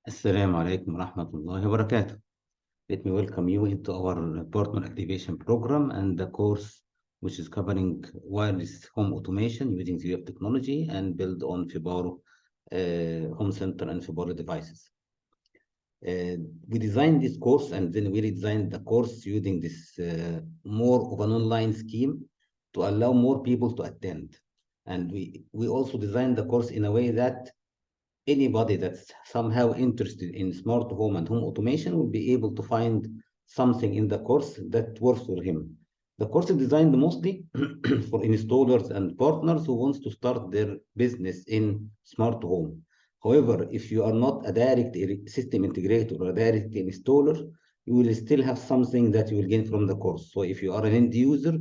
Assalamu alaikum warahmatullahi wabarakatuh. Let me welcome you into our partner activation program and the course which is covering wireless home automation using Zwave technology and built on FIBARO home center and FIBARO devices. We designed this course and then we redesigned the course using this more of an online scheme to allow more people to attend. And we also designed the course in a way that anybody that's somehow interested in smart home and home automation will be able to find something in the course that works for him. The course is designed mostly for installers and partners who wants to start their business in smart home. However, if you are not a direct system integrator or a direct installer, you will still have something that you will gain from the course. So if you are an end user,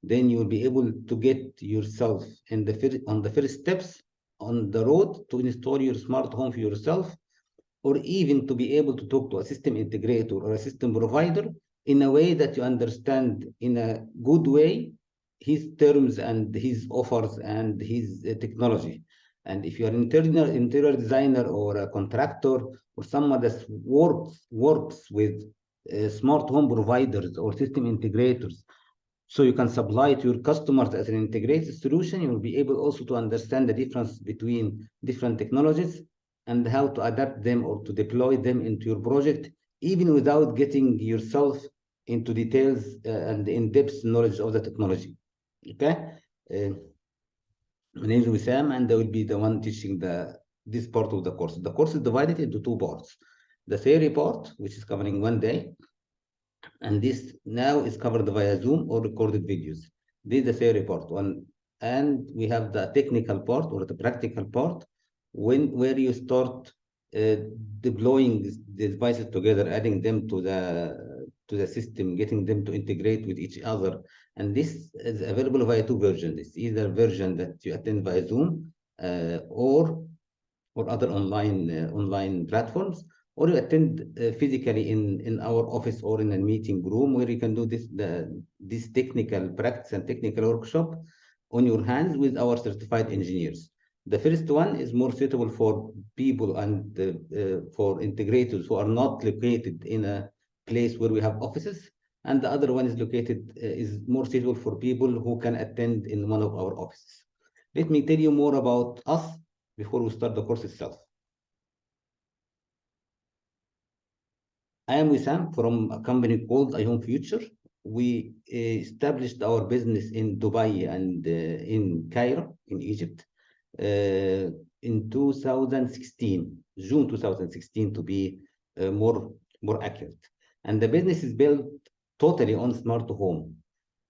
then you will be able to get yourself in on the first steps on the road to install your smart home for yourself, or even to be able to talk to a system integrator or a system provider in a way that you understand in a good way his terms and his offers and his technology. And if you are an interior designer or a contractor or someone that works with smart home providers or system integrators, so you can supply to your customers as an integrated solution, you will be able also to understand the difference between different technologies and how to adapt them or to deploy them into your project, even without getting yourself into details and in-depth knowledge of the technology. Okay? My name is Wissam, and I will be the one teaching this part of the course. The course is divided into two parts. The theory part, which is covering 1 day, and this now is covered via Zoom or recorded videos. This is the theory part one, and we have the technical part or the practical part where you start uh, deploying the devices together, adding them to the system, getting them to integrate with each other. And this is available via two versions. It's either version that you attend via Zoom or other online platforms, or you attend physically in our office or in a meeting room where you can do this technical practice and technical workshop on your hands with our certified engineers. The first one is more suitable for people and for integrators who are not located in a place where we have offices, and the other one is more suitable for people who can attend in one of our offices. Let me tell you more about us before we start the course itself. I am Wissam from a company called iHome Future. We established our business in Dubai and in Cairo, in Egypt, in 2016, June 2016 to be more accurate. And the business is built totally on smart home.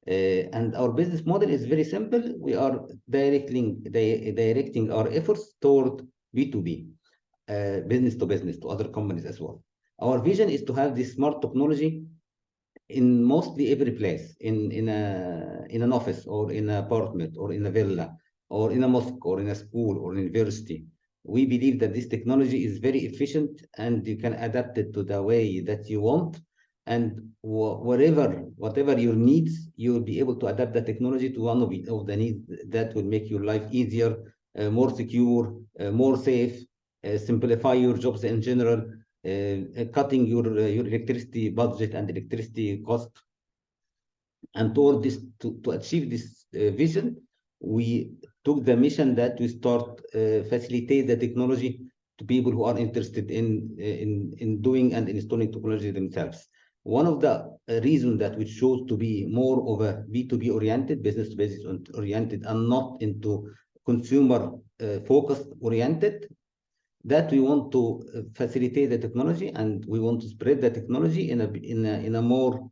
And our business model is very simple. We are directing our efforts toward B2B, business to business, to other companies as well. Our vision is to have this smart technology in mostly every place, in an office or in an apartment or in a villa or in a mosque or in a school or university. We believe that this technology is very efficient and you can adapt it to the way that you want. And whatever your needs, you will be able to adapt the technology to one of the needs that will make your life easier, more secure, more safe, simplify your jobs in general, cutting your electricity budget and electricity cost. And toward this, to achieve this vision, we took the mission that we start facilitate the technology to people who are interested in doing and installing technology themselves. One of the reasons that we chose to be more of a B2B oriented, business to business oriented, and not into consumer focused oriented, that we want to facilitate the technology and we want to spread the technology in a more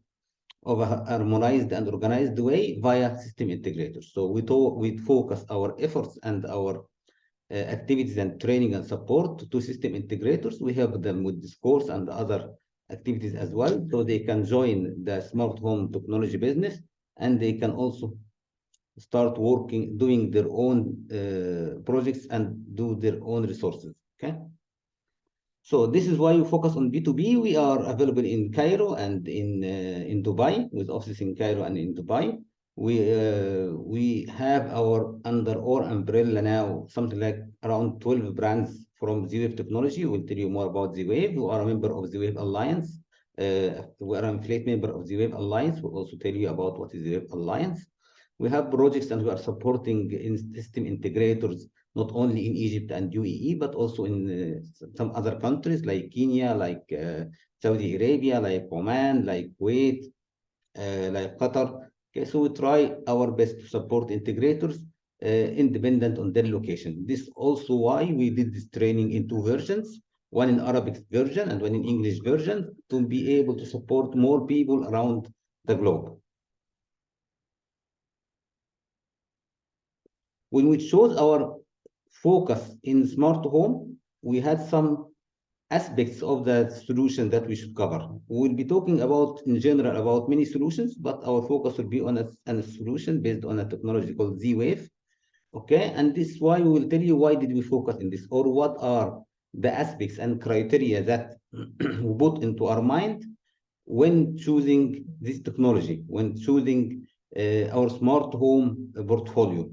of a harmonized and organized way via system integrators. So we focus our efforts and our activities and training and support to system integrators. We help them with this course and other activities as well, so they can join the smart home technology business and they can also start working, doing their own projects and do their own resources. Okay. So this is why we focus on B2B. We are available in Cairo and in Dubai, with offices in Cairo and in Dubai. We have under our umbrella now something like around 12 brands from Zwave technology. We'll tell you more about Zwave. We are a member of Zwave Alliance. We are an affiliate member of Zwave Alliance. We'll also tell you about what is Zwave Alliance. We have projects and we are supporting in system integrators, not only in Egypt and UAE, but also in some other countries like Kenya, like Saudi Arabia, like Oman, like Kuwait, like Qatar. Okay, so we try our best to support integrators independent on their location. This also why we did this training in two versions, one in Arabic version and one in English version, to be able to support more people around the globe. When we chose our focus in smart home, we had some aspects of the solution that we should cover. We'll be talking about, in general, about many solutions, but our focus will be on a solution based on a technology called Z-Wave. Okay, and this is why we will tell you why did we focus in this, or what are the aspects and criteria that we put into our mind when choosing this technology, when choosing our smart home portfolio.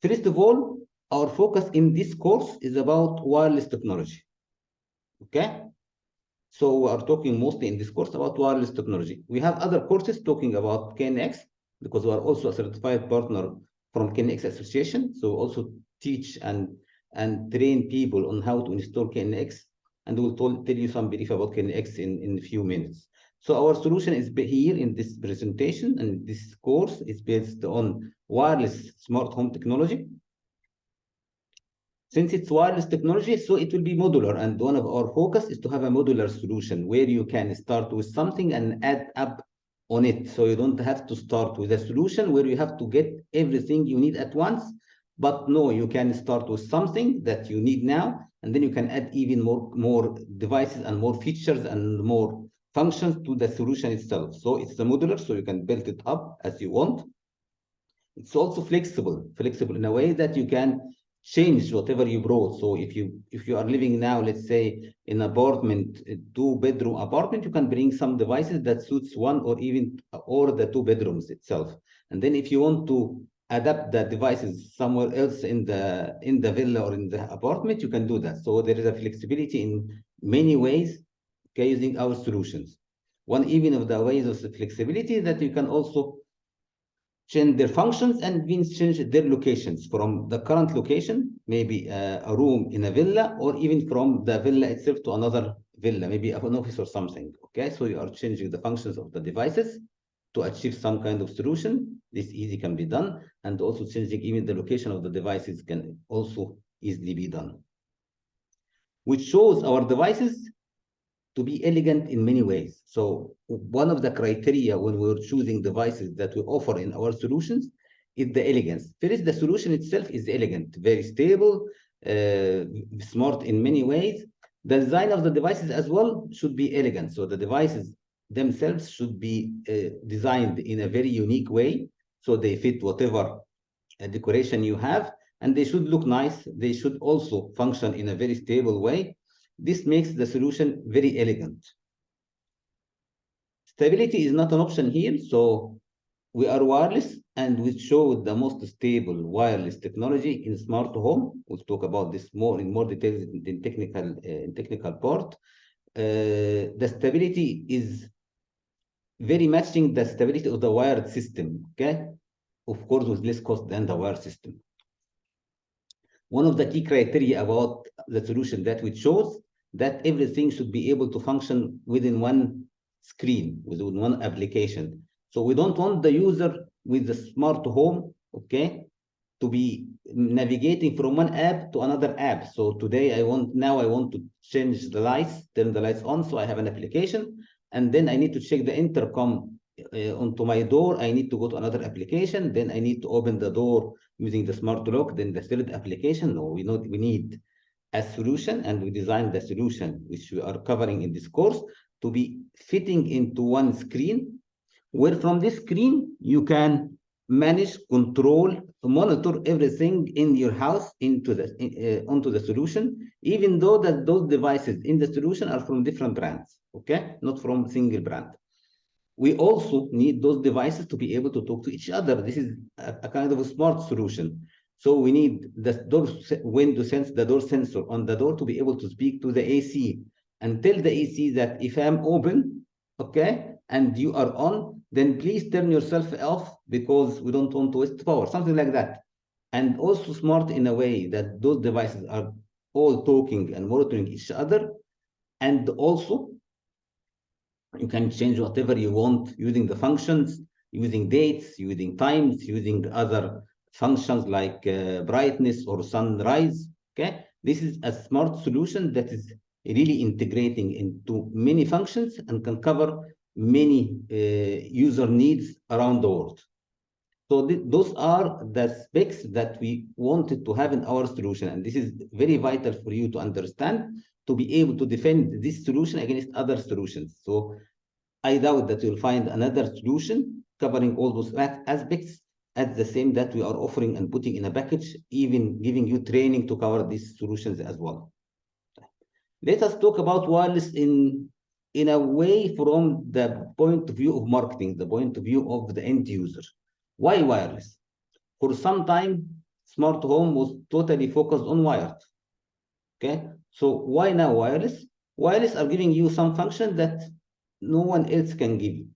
First of all, our focus in this course is about wireless technology. Okay, so we are talking mostly in this course about wireless technology. We have other courses talking about KNX because we are also a certified partner from KNX Association. So we also teach and train people on how to install KNX, and we'll tell you some brief about KNX in a few minutes. So our solution is here in this presentation, and this course is based on wireless smart home technology. Since it's wireless technology, so it will be modular. And one of our focus is to have a modular solution where you can start with something and add up on it. So you don't have to start with a solution where you have to get everything you need at once. But no, you can start with something that you need now, and then you can add even more devices and more features and more functions to the solution itself. So it's a modular, so you can build it up as you want. It's also flexible in a way that you can change whatever you brought. So if you are living now, let's say in an apartment, a 2-bedroom apartment, you can bring some devices that suits one or the 2 bedrooms itself. And then if you want to adapt the devices somewhere else in the villa or in the apartment, you can do that. So there is a flexibility in many ways, okay, using our solutions. One even of the ways of the flexibility that you can also change their functions and means change their locations from the current location, maybe a room in a villa, or even from the villa itself to another villa, maybe an office or something. Okay, so you are changing the functions of the devices to achieve some kind of solution. This easy can be done, and also changing even the location of the devices can also easily be done. Which shows our devices to be elegant in many ways. So one of the criteria when we're choosing devices that we offer in our solutions is the elegance. First, the solution itself is elegant, very stable, smart in many ways. The design of the devices as well should be elegant. So the devices themselves should be designed in a very unique way, so they fit whatever decoration you have, and they should look nice. They should also function in a very stable way. This makes the solution very elegant. Stability is not an option here, so we are wireless, and we show the most stable wireless technology in smart home. We'll talk about this in more details in technical part. The stability is very matching the stability of the wired system, okay? Of course, with less cost than the wired system. One of the key criteria about the solution that we chose, that everything should be able to function within one screen, within one application. So we don't want the user with the smart home, okay, to be navigating from one app to another app. So today I want to change the lights, turn the lights on, so I have an application, and then I need to check the intercom onto my door. I need to go to another application, then I need to open the door using the smart lock, then the third application. No, we need a solution, and we designed the solution, which we are covering in this course, to be fitting into one screen, where from this screen you can manage, control, monitor everything in your house onto the solution, even though that those devices in the solution are from different brands, okay, not from single brand. We also need those devices to be able to talk to each other. This is a kind of a smart solution. So we need the door window the door sensor on the door to be able to speak to the AC and tell the AC that if I'm open, okay, and you are on, then please turn yourself off because we don't want to waste power, something like that. And also smart in a way that those devices are all talking and monitoring each other. And also you can change whatever you want using the functions, using dates, using times, using other functions like brightness or sunrise. Okay, this is a smart solution that is really integrating into many functions and can cover many user needs around the world. So those are the specs that we wanted to have in our solution, and this is very vital for you to understand to be able to defend this solution against other solutions. So I doubt that you'll find another solution covering all those aspects at the same that we are offering and putting in a package, even giving you training to cover these solutions as well. Let us talk about wireless in a way from the point of view of marketing, the point of view of the end user. Why wireless? For some time, smart home was totally focused on wired. Okay, so why now wireless? Wireless are giving you some function that no one else can give you.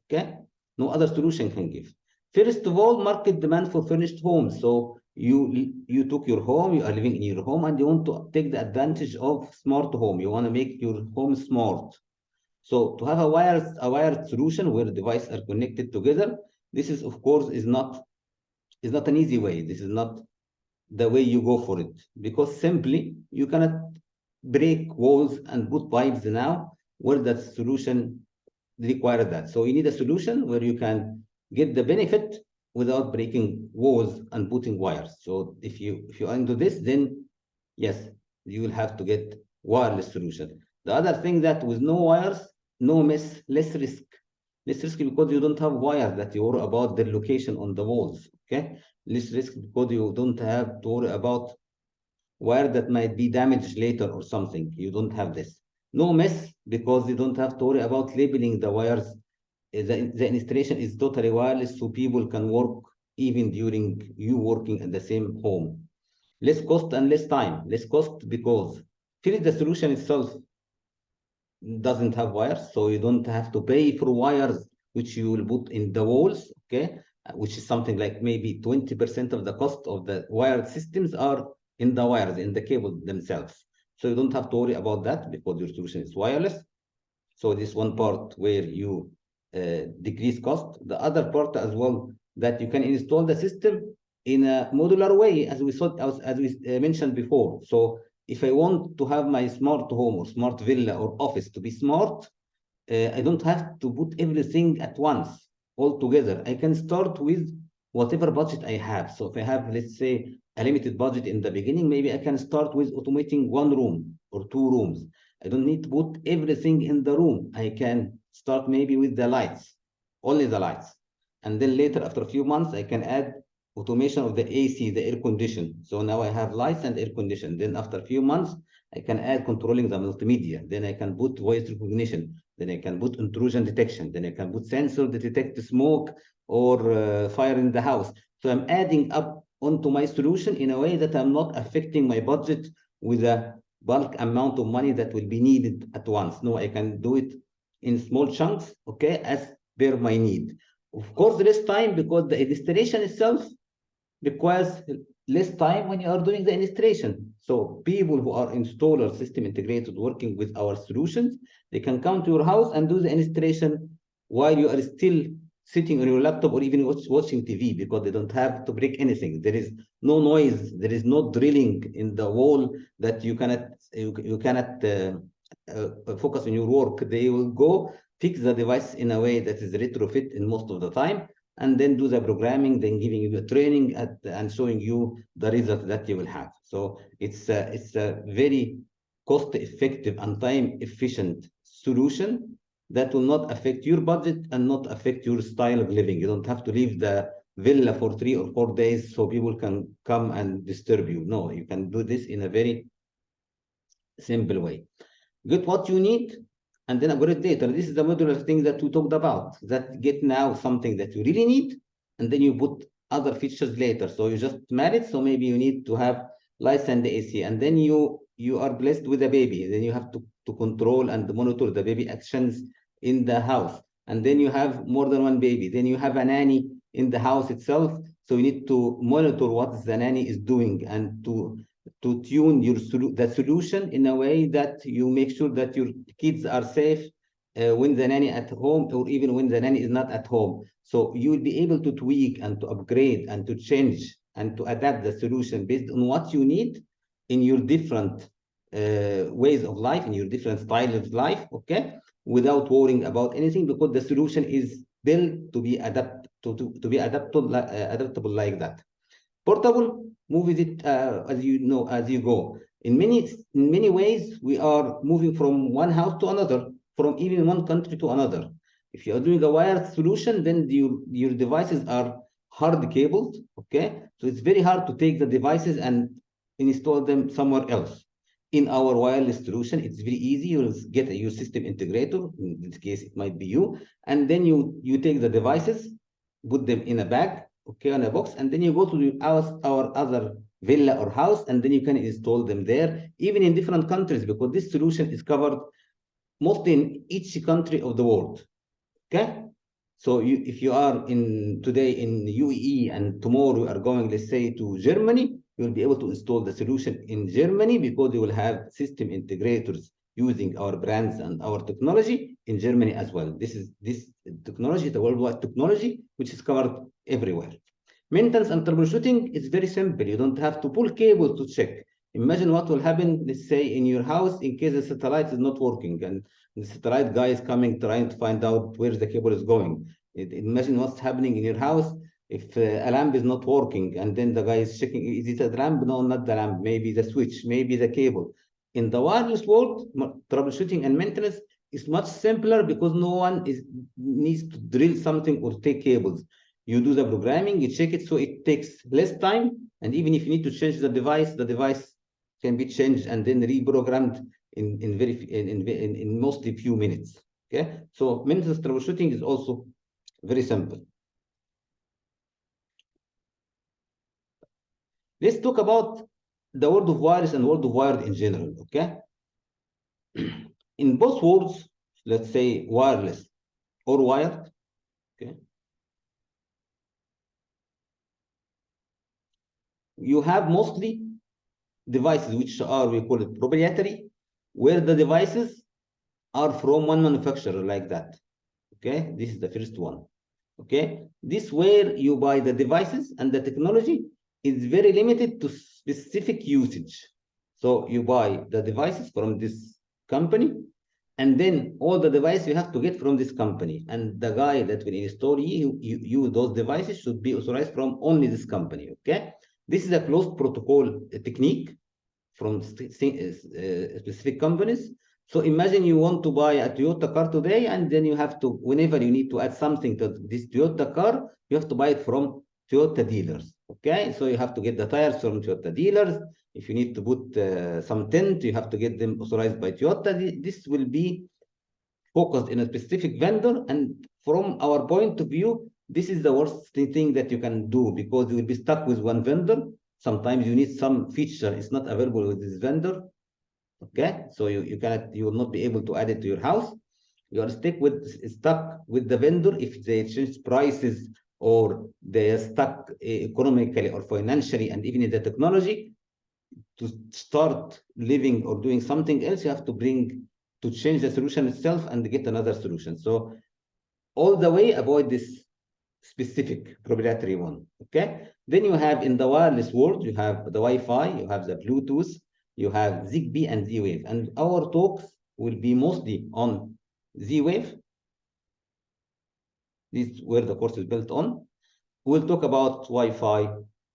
Okay, no other solution can give. First of all, market demand for furnished homes. So you took your home, you are living in your home, and you want to take the advantage of smart home. You want to make your home smart. So to have a wired solution where devices are connected together, this is of course is not an easy way. This is not the way you go for it, because simply you cannot break walls and put pipes now where that solution require that. So you need a solution where you can get the benefit without breaking walls and putting wires. So if you are into this, then yes, you will have to get wireless solution. The other thing that with no wires, no mess, less risk. Less risk because you don't have wires that you worry about their location on the walls. Okay, less risk because you don't have to worry about wire that might be damaged later or something. You don't have this. No mess because you don't have to worry about labeling the wires. The installation is totally wireless, so people can work even during you working at the same home. Less cost and less time. Less cost because first the solution itself doesn't have wires, so you don't have to pay for wires which you will put in the walls, okay? Which is something like maybe 20% of the cost of the wired systems are in the wires, in the cables themselves. So you don't have to worry about that because your solution is wireless. So this one part where you decrease cost. The other part as well, that you can install the system in a modular way, as we saw, as we mentioned before. So if I want to have my smart home or smart villa or office to be smart, I don't have to put everything at once all together. I can start with whatever budget I have. So if I have, let's say, a limited budget in the beginning, maybe I can start with automating one room or two rooms. I don't need to put everything in the room. I can start maybe with the lights, only the lights. And then later, after a few months, I can add automation of the AC, the air condition. So now I have lights and air condition. Then after a few months, I can add controlling the multimedia. Then I can put voice recognition. Then I can put intrusion detection. Then I can put sensor that detect smoke or fire in the house. So I'm adding up onto my solution in a way that I'm not affecting my budget with a bulk amount of money that will be needed at once. No, I can do it in small chunks, okay, as per my need. Of course, less time because the installation itself requires less time when you are doing the installation. So people who are installer system integrated working with our solutions, they can come to your house and do the installation while you are still sitting on your laptop or even watching TV because they don't have to break anything. There is no noise. There is no drilling in the wall that you cannot focus on your work. They will go fix the device in a way that is retrofit in most of the time and then do the programming, then giving you the training and showing you the result that you will have. So it's a very cost-effective and time-efficient solution that will not affect your budget and not affect your style of living. You don't have to leave the villa for 3 or 4 days so people can come and disturb you. No, you can do this in a very simple way. Get what you need and then upgrade later. This is the modular thing that we talked about, that get now something that you really need, and then you put other features later. So you just married, so maybe you need to have lights and the AC, and then you are blessed with a baby. Then you have to control and monitor the baby actions in the house. And then you have more than one baby. Then you have a nanny in the house itself. So you need to monitor what the nanny is doing and to tune the solution in a way that you make sure that your kids are safe when the nanny at home, or even when the nanny is not at home. So you will be able to tweak and to upgrade and to change and to adapt the solution based on what you need in your different ways of life, in your different style of life, okay, without worrying about anything, because the solution is built to be adaptable like that. Portable moves it as you know, as you go. In many ways, we are moving from one house to another, from even one country to another. If you are doing a wired solution, then your devices are hard cabled, okay? So it's very hard to take the devices and install them somewhere else. In our wireless solution, it's very easy. You'll get your system integrator. In this case, it might be you. And then you take the devices, put them in a bag, okay, on a box, and then you go to our other villa or house, and then you can install them there, even in different countries, because this solution is covered mostly in each country of the world. Okay, so if you are today in UAE and tomorrow you are going, let's say, to Germany, you will be able to install the solution in Germany, because you will have system integrators using our brands and our technology in Germany as well. This technology, the worldwide technology, which is covered everywhere. Maintenance and troubleshooting is very simple. You don't have to pull cables to check. Imagine what will happen, let's say, in your house in case the satellite is not working and the satellite guy is coming trying to find out where the cable is going. Imagine what's happening in your house if a lamp is not working, and then the guy is checking, is it a lamp? No, not the lamp. Maybe the switch, maybe the cable. In the wireless world, troubleshooting and maintenance is much simpler, because no one needs to drill something or take cables. You do the programming, you check it, so it takes less time. And even if you need to change the device can be changed and then reprogrammed in mostly few minutes. Okay, so maintenance troubleshooting is also very simple. Let's talk about the world of wireless and world of wired in general. Okay, in both worlds, let's say wireless or wired, okay, you have mostly devices which are, we call it proprietary, where the devices are from one manufacturer, like that. Okay, this is the first one. Okay, this where you buy the devices, and the technology is very limited to specific usage. So you buy the devices from this company, and then all the devices you have to get from this company, and the guy that will install you those devices should be authorized from only this company. Okay, this is a closed protocol technique from specific companies. So imagine you want to buy a Toyota car today, and then you have to, whenever you need to add something to this Toyota car, you have to buy it from Toyota dealers. Okay, so you have to get the tires from Toyota dealers. If you need to put some tint, you have to get them authorized by Toyota. This will be focused in a specific vendor, and from our point of view, this is the worst thing that you can do, because you will be stuck with one vendor. Sometimes you need some feature, it's not available with this vendor. Okay, so you will not be able to add it to your house. You are stuck with the vendor if they change prices, or they are stuck economically or financially, and even in the technology. To start living or doing something else, you have to change the solution itself and get another solution. So all the way avoid this specific proprietary one. Okay, then you have, in the wireless world, you have the Wi-Fi, you have the Bluetooth, you have Zigbee and Z-Wave, and our talks will be mostly on Z-Wave. This is where the course is built on. We'll talk about Wi-Fi,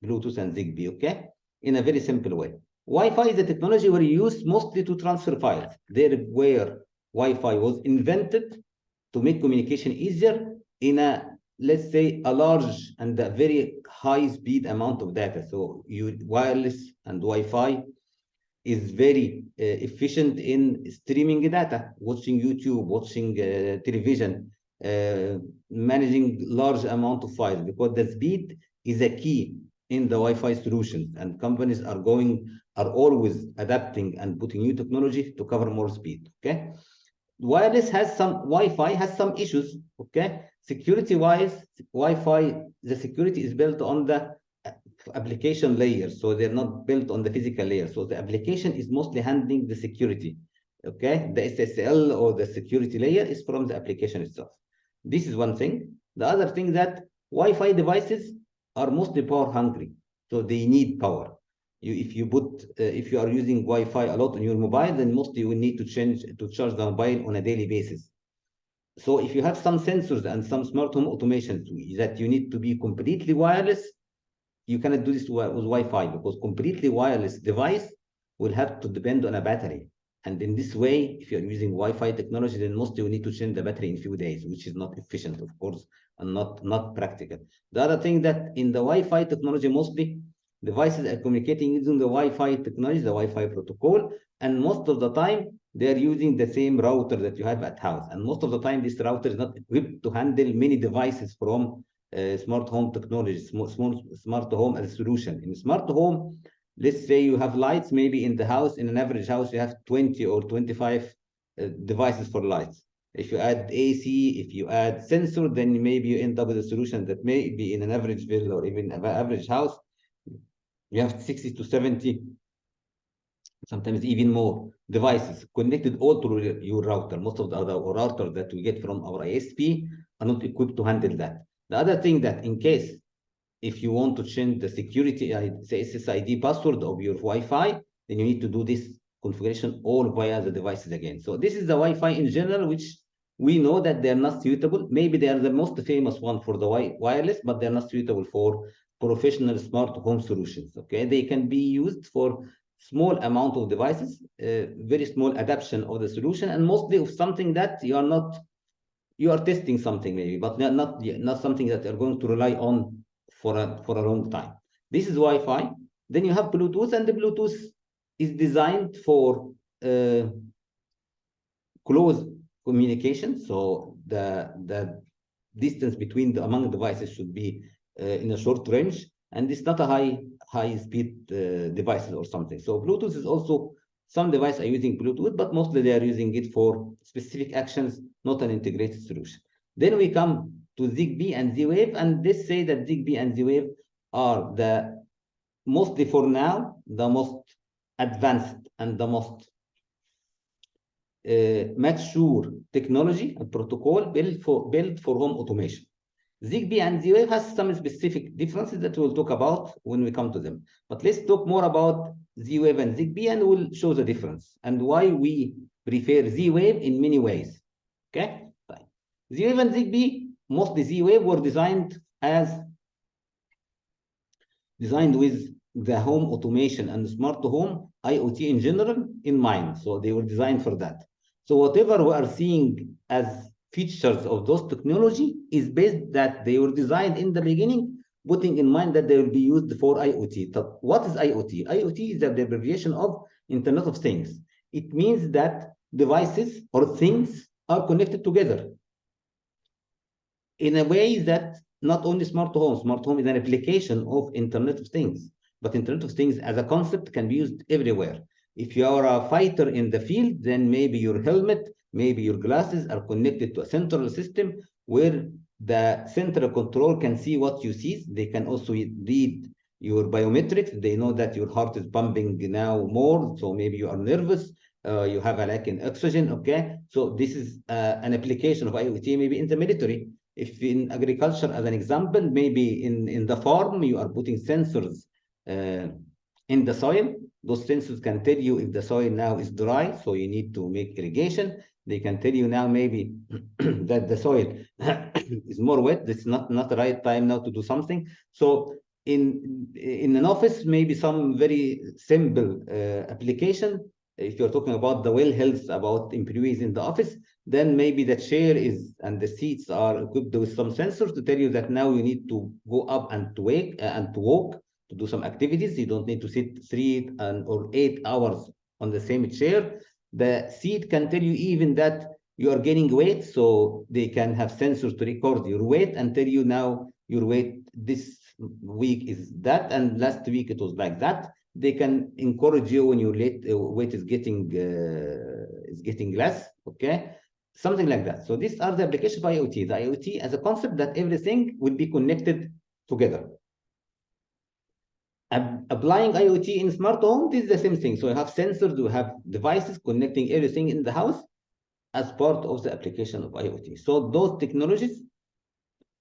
Bluetooth, and Zigbee, okay, in a very simple way. Wi-Fi is a technology we use mostly to transfer files. There where Wi-Fi was invented to make communication easier in a, let's say, a large and a very high speed amount of data. So wireless and Wi-Fi is very efficient in streaming data, watching YouTube, watching television, managing large amount of files, because the speed is a key in the Wi-Fi solutions, and companies are always adapting and putting new technology to cover more speed. Okay, Wi-Fi has some issues. Okay, security-wise, Wi-Fi, the security is built on the application layer, so they're not built on the physical layer. So the application is mostly handling the security. Okay, the SSL or the security layer is from the application itself. This is one thing. The other thing that Wi-Fi devices are mostly power hungry, so they need power. If you are using Wi-Fi a lot on your mobile, then mostly you will need to charge the mobile on a daily basis. So if you have some sensors and some smart home automations that you need to be completely wireless, you cannot do this with Wi-Fi, because completely wireless device will have to depend on a battery. And in this way, if you're using Wi-Fi technology, then mostly you need to change the battery in a few days, which is not efficient, of course, and not practical. The other thing that in the Wi-Fi technology, mostly devices are communicating using the Wi-Fi technology, the Wi-Fi protocol, and most of the time they are using the same router that you have at house. And most of the time, this router is not equipped to handle many devices from smart home technology, smart home as a solution. In smart home, let's say you have lights, maybe in the house, in an average house, you have 20 or 25 devices for lights. If you add AC, if you add sensor, then maybe you end up with a solution that may be in an average villa or even an average house, you have 60 to 70, sometimes even more devices connected all through your router. Most of the other routers that we get from our ISP are not equipped to handle that. The other thing that in case if you want to change the security, the SSID password of your Wi-Fi, then you need to do this configuration all via the devices again. So this is the Wi-Fi in general, which we know that they're not suitable. Maybe they are the most famous one for the wireless, but they're not suitable for professional smart home solutions. Okay, they can be used for small amount of devices, very small adaptation of the solution, and mostly of something that you are testing something maybe, but not something that you're going to rely on for a long time. This is Wi-Fi. Then you have Bluetooth, and the Bluetooth is designed for close communication. So the distance between among devices should be in a short range, and it's not a high speed devices or something. So Bluetooth is also, some devices are using Bluetooth, but mostly they are using it for specific actions, not an integrated solution. Then we come to Zigbee and Z-Wave, and they say that Zigbee and Z-Wave are mostly for now, the most advanced and the most mature technology and protocol built for home automation. Zigbee and Z-Wave has some specific differences that we'll talk about when we come to them. But let's talk more about Z-Wave and Zigbee, and we'll show the difference and why we prefer Z-Wave in many ways. Okay? Fine. Z-Wave and Zigbee, mostly Z-Wave were designed with the home automation and smart home IoT in general in mind. So they were designed for that. So whatever we are seeing as features of those technology is based that they were designed in the beginning, putting in mind that they will be used for IoT. So what is IoT? IoT is the abbreviation of Internet of Things. It means that devices or things are connected together in a way that not only smart home is an application of Internet of Things, but Internet of Things as a concept can be used everywhere. If you are a fighter in the field, then maybe your helmet, maybe your glasses are connected to a central system where the central control can see what you see. They can also read your biometrics. They know that your heart is pumping now more, so maybe you are nervous. You have a lack in oxygen. Okay, so this is an application of IoT, maybe in the military. If in agriculture, as an example, maybe in the farm, you are putting sensors in the soil. Those sensors can tell you if the soil now is dry, so you need to make irrigation. They can tell you now maybe that the soil is more wet. It's not the right time now to do something. So in an office, maybe some very simple application. If you're talking about the well health, about employees in the office, then maybe the chair and the seats are equipped with some sensors to tell you that now you need to go up and to walk to do some activities. You don't need to sit 3 or 8 hours on the same chair. The seat can tell you even that you are gaining weight, so they can have sensors to record your weight and tell you now your weight this week is that, and last week it was like that. They can encourage you when your weight is getting less, okay? Something like that. So these are the applications of IoT. The IoT as a concept that everything will be connected together. Applying IoT in smart home, this is the same thing. So you have sensors, you have devices connecting everything in the house as part of the application of IoT. So those technologies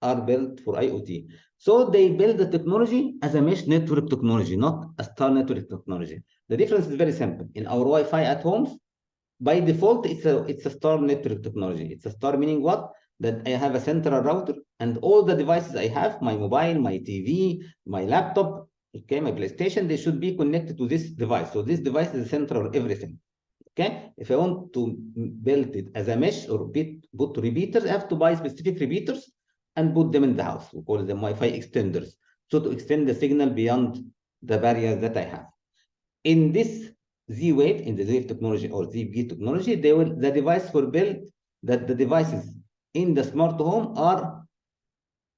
are built for IoT. So they build the technology as a mesh network technology, not a star network technology. The difference is very simple. In our Wi-Fi at homes, by default, it's a star network technology. It's a star meaning what? That I have a central router and all the devices I have, my mobile, my TV, my laptop, okay, my PlayStation, they should be connected to this device. So this device is the center of everything. Okay, if I want to build it as a mesh or put repeaters, I have to buy specific repeaters and put them in the house. We call them Wi-Fi extenders. So to extend the signal beyond the barriers that I have. In this Z-Wave, in the Zwave technology or ZB technology, the device will build that the devices in the smart home are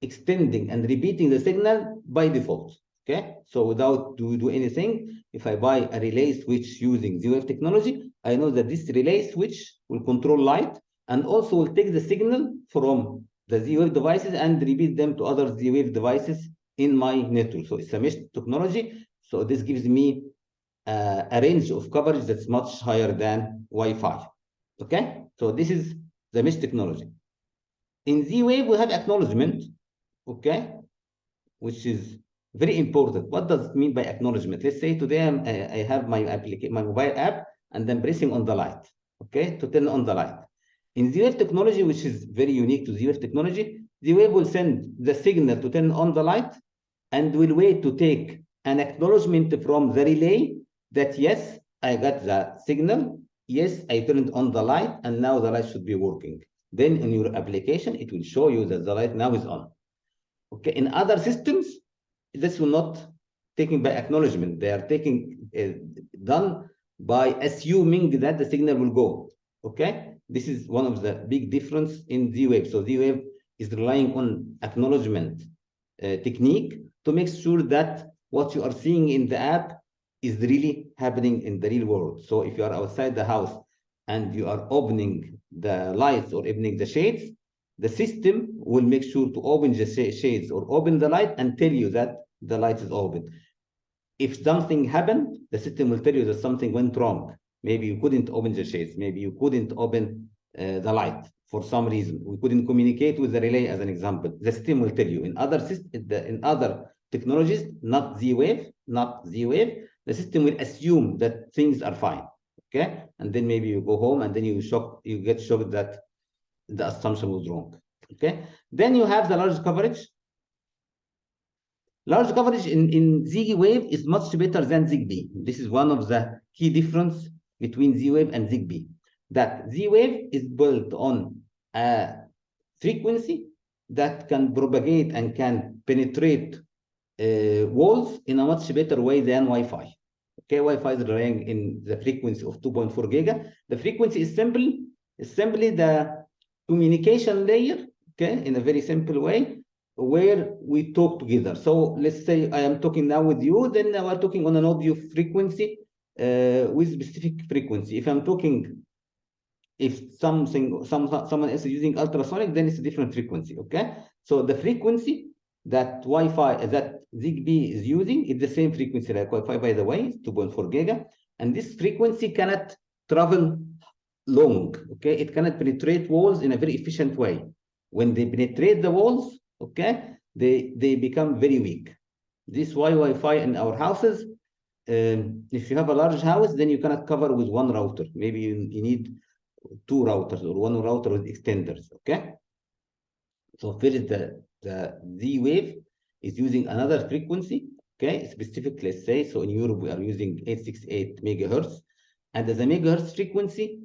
extending and repeating the signal by default. Okay, so without do anything, if I buy a relay switch using Z-Wave technology, I know that this relay switch will control light and also will take the signal from the Z-Wave devices and repeat them to other Z-Wave devices in my network. So it's a mesh technology. So this gives me a range of coverage that's much higher than Wi-Fi. Okay, so this is the mesh technology. In Z-Wave, we have acknowledgement, okay, which is very important. What does it mean by acknowledgement? Let's say today I have my mobile app, and I'm pressing on the light, okay, to turn on the light. In Z-Wave technology, which is very unique to Z-Wave technology, Z-Wave will send the signal to turn on the light and will wait to take an acknowledgement from the relay that yes, I got the signal, yes, I turned on the light, and now the light should be working. Then in your application, it will show you that the light now is on. Okay, in other systems, this will not taken by acknowledgement. They are taking done by assuming that the signal will go. Okay, this is one of the big difference in Z-Wave. So Z-Wave is relying on acknowledgement technique to make sure that what you are seeing in the app is really happening in the real world. So if you are outside the house and you are opening the lights or opening the shades, the system will make sure to open the shades or open the light and tell you that the light is open. If something happened, the system will tell you that something went wrong. Maybe you couldn't open the shades. Maybe you couldn't open the light for some reason. We couldn't communicate with the relay, as an example. The system will tell you. In other technologies, not Z-Wave, the system will assume that things are fine. Okay, and then maybe you go home and then you get shocked that the assumption was wrong. Okay, then you have the large coverage. Large coverage in Z-Wave is much better than ZigBee. This is one of the key difference between Z-Wave and ZigBee. That Z-Wave is built on a frequency that can propagate and can penetrate walls in a much better way than Wi-Fi. Okay, Wi-Fi is relying in the frequency of 2.4 giga. The frequency is simply the communication layer, okay, in a very simple way, where we talk together. So let's say I am talking now with you, then we are talking on an audio frequency with specific frequency. If someone else is using ultrasonic, then it's a different frequency. Okay, so the frequency that that ZigBee is using is the same frequency like Wi-Fi, by the way, 2.4 giga, and this frequency cannot travel long. Okay, it cannot penetrate walls in a very efficient way. When they penetrate the walls, okay, they become very weak. This is why Wi-Fi in our houses, if you have a large house, then you cannot cover with one router. Maybe you need two routers or one router with extenders. Okay, so first the Z-Wave is using another frequency. Okay, specific, let's say, so in Europe we are using 868 megahertz, and as a megahertz frequency,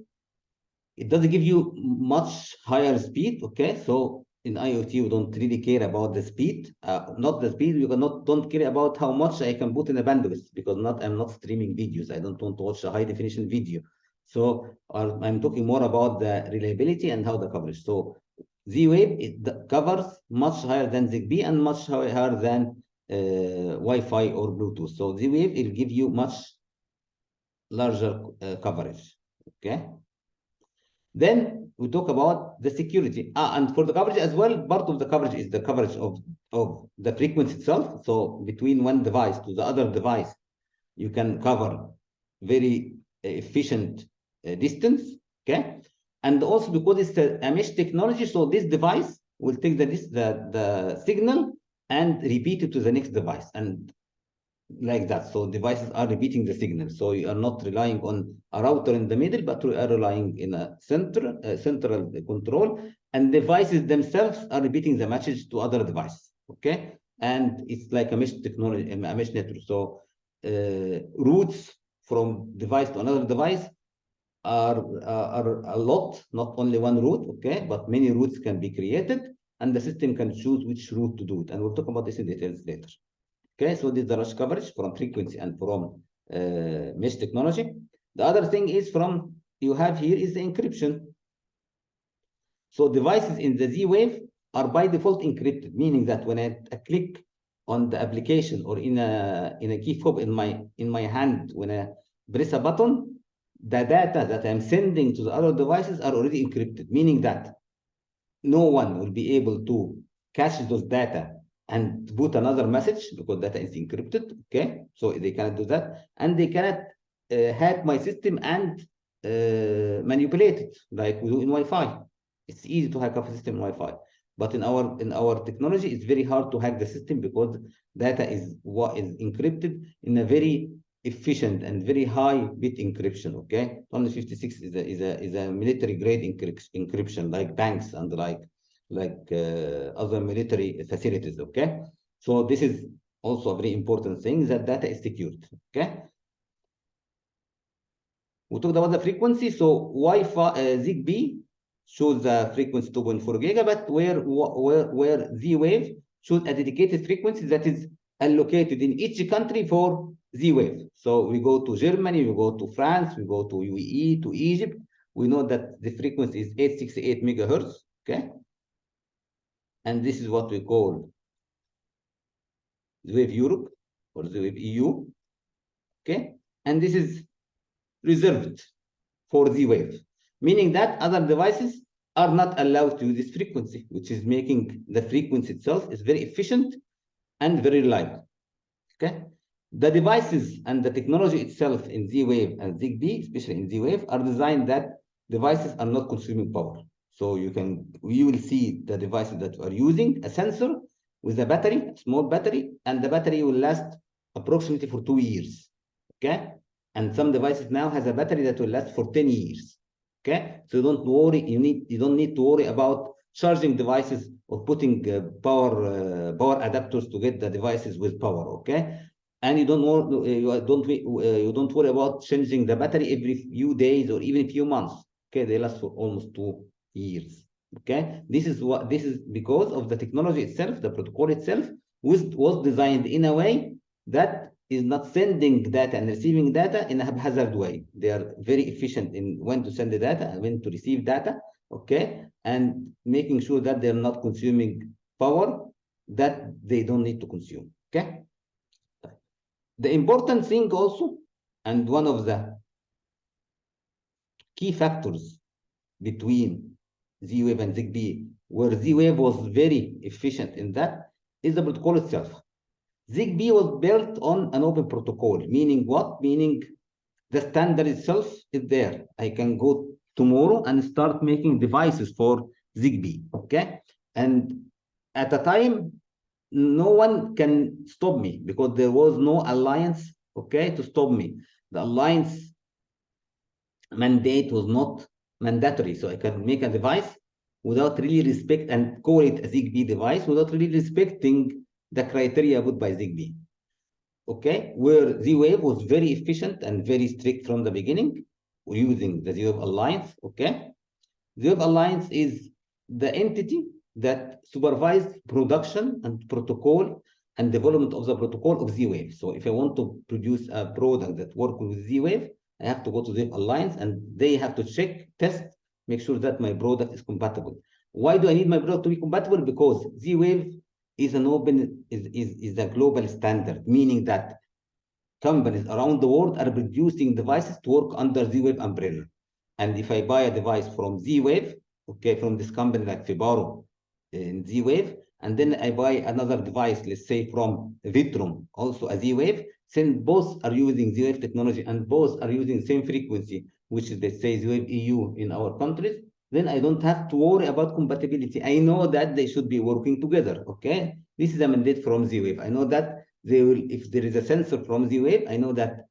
it doesn't give you much higher speed. Okay, so in IoT, we don't really care about the speed. Not the speed. You cannot don't care about how much I can put in a bandwidth, because I'm not streaming videos. I don't want to watch a high definition video. So I'm talking more about the reliability and how the coverage. So Z-Wave, it covers much higher than ZigBee and much higher than Wi-Fi or Bluetooth. So Z-Wave will give you much larger coverage. Okay. Then we talk about the security. And for the coverage as well, part of the coverage is the coverage of the frequency itself. So between one device to the other device, you can cover very efficient distance. Okay. And also because it's a mesh technology, so this device will take the signal and repeat it to the next device. And like that. So devices are repeating the signal. So you are not relying on a router in the middle, but you are relying in a central control, and devices themselves are repeating the message to other devices. Okay, and it's like a mesh technology, a mesh network. So routes from device to another device are a lot, not only one route. Okay, but many routes can be created, and the system can choose which route to do it. And we'll talk about this in details later. Okay, so this is the rush coverage from frequency and from mesh technology. The other thing is from you have here is the encryption. So devices in the Z-Wave are by default encrypted, meaning that when I click on the application or in a key fob in my hand, when I press a button, the data that I'm sending to the other devices are already encrypted, meaning that no one will be able to cache those data and put another message because data is encrypted. Okay, so they cannot do that, and they cannot hack my system and manipulate it like we do in Wi-Fi. It's easy to hack up a system in Wi-Fi, but in our technology, it's very hard to hack the system because data is what is encrypted in a very efficient and very high bit encryption. Okay, only 56 is a military grade encryption, like banks and like other military facilities. Okay, so this is also a very important thing, that data is secured. Okay, we talked about the frequency. So Wi-Fi ZigBee shows the frequency 2.4 gigabyte, where Z-Wave shows a dedicated frequency that is allocated in each country for Z-Wave. So we go to Germany, we go to France, we go to UAE, to Egypt. We know that the frequency is 868 megahertz. Okay, and this is what we call Zwave Europe or Zwave EU. Okay, and this is reserved for Z-Wave, meaning that other devices are not allowed to use this frequency, which is making the frequency itself is very efficient and very reliable. Okay, the devices and the technology itself in Z-Wave and ZigBee, especially in Z-Wave, are designed that devices are not consuming power. So you will see the devices that are using a sensor with a battery, a small battery, and the battery will last approximately for 2 years. Okay, and some devices now has a battery that will last for 10 years. Okay, so don't worry. You don't need to worry about charging devices or putting power adapters to get the devices with power. Okay, and you don't worry about changing the battery every few days or even few months. Okay, they last for almost 2 years. Okay, this is because of the technology itself. The protocol itself was designed in a way that is not sending data and receiving data in a haphazard way. They are very efficient in when to send the data and when to receive data. Okay, and making sure that they're not consuming power that they don't need to consume. Okay, the important thing also, and one of the key factors between Z-Wave and ZigBee, where Z-Wave was very efficient in that, is the protocol itself. ZigBee was built on an open protocol, meaning what? Meaning the standard itself is there. I can go tomorrow and start making devices for ZigBee. Okay, and at a time, no one can stop me because there was no alliance. Okay, to stop me. The alliance mandate was not mandatory, so I can make a device without really respect and call it a ZigBee device without really respecting the criteria put by ZigBee. Okay, where Z-Wave was very efficient and very strict from the beginning, using the Z-Wave Alliance. Okay, Z-Wave Alliance is the entity that supervise production and protocol and development of the protocol of Z-Wave. So if I want to produce a product that works with Z-Wave, I have to go to Zwave Alliance and they have to check, test, make sure that my product is compatible. Why do I need my product to be compatible? Because Z-Wave is an open, is a global standard, meaning that companies around the world are producing devices to work under Z-Wave umbrella. And if I buy a device from Z-Wave, okay, from this company like FIBARO in Z-Wave, and then I buy another device, let's say from Vitrum, also a Z-Wave, since both are using Z-Wave technology and both are using same frequency, which is, let's say, Z-Wave EU in our countries, then I don't have to worry about compatibility. I know that they should be working together, okay? This is a mandate from Z-Wave. I know that they will, if there is a sensor from Z-Wave, I know that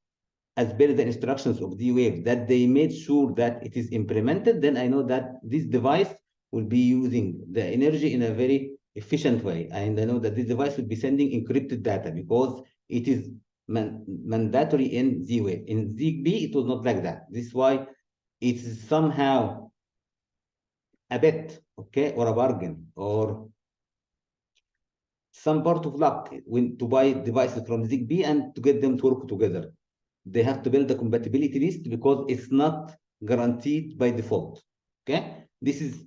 as per the instructions of Z-Wave, that they made sure that it is implemented, then I know that this device will be using the energy in a very efficient way. And I know that this device will be sending encrypted data because it is mandatory in Z-Wave. In ZigBee, it was not like that. This is why it is somehow a bet, okay, or a bargain, or some part of luck when to buy devices from ZigBee and to get them to work together. They have to build a compatibility list because it's not guaranteed by default. Okay, this is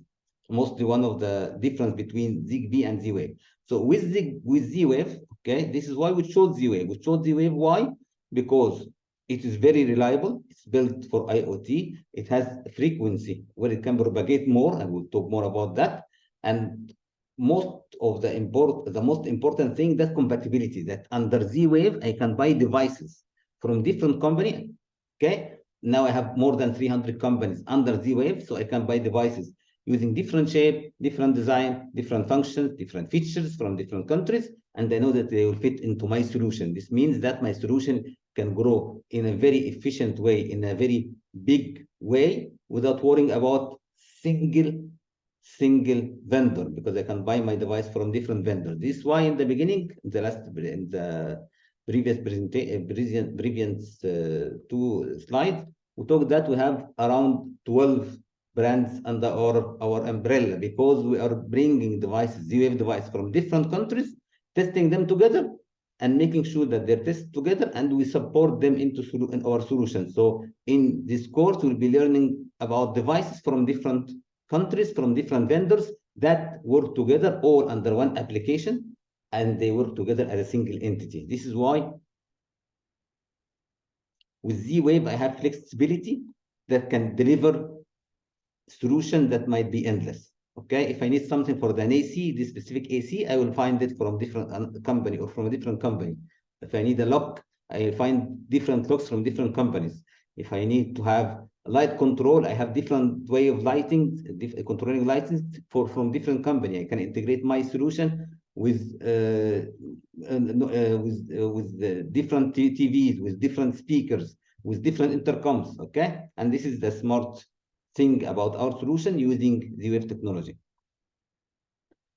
mostly one of the difference between ZigBee and Z-Wave. So with Z-Wave, okay, this is why we chose Z-Wave. We chose Z-Wave why? Because it is very reliable. It's built for IoT. It has a frequency where it can propagate more, and we'll talk more about that. And most important thing, that compatibility, that under Z-Wave I can buy devices from different company. Okay, now I have more than 300 companies under Z-Wave, so I can buy devices using different shape, different design, different functions, different features from different countries, and I know that they will fit into my solution. This means that my solution can grow in a very efficient way, in a very big way, without worrying about single vendor, because I can buy my device from different vendors. This is why in the beginning, in the previous two slides, we talked that we have around 12 brands under our umbrella, because we are bringing devices, Z-Wave devices from different countries, testing them together, and making sure that they're tested together, and we support them in our solution. So in this course, we'll be learning about devices from different countries, from different vendors that work together all under one application, and they work together as a single entity. This is why with Z-Wave, I have flexibility that can deliver solution that might be endless. Okay, if I need something for an AC, this specific AC, I will find it from different company or from a different company. If I need a lock, I will find different locks from different companies. If I need to have light control, I have different way of lighting, controlling lighting from different company. I can integrate my solution with different TVs, with different speakers, with different intercoms. Okay, and this is the smart thing about our solution using Z-Wave technology.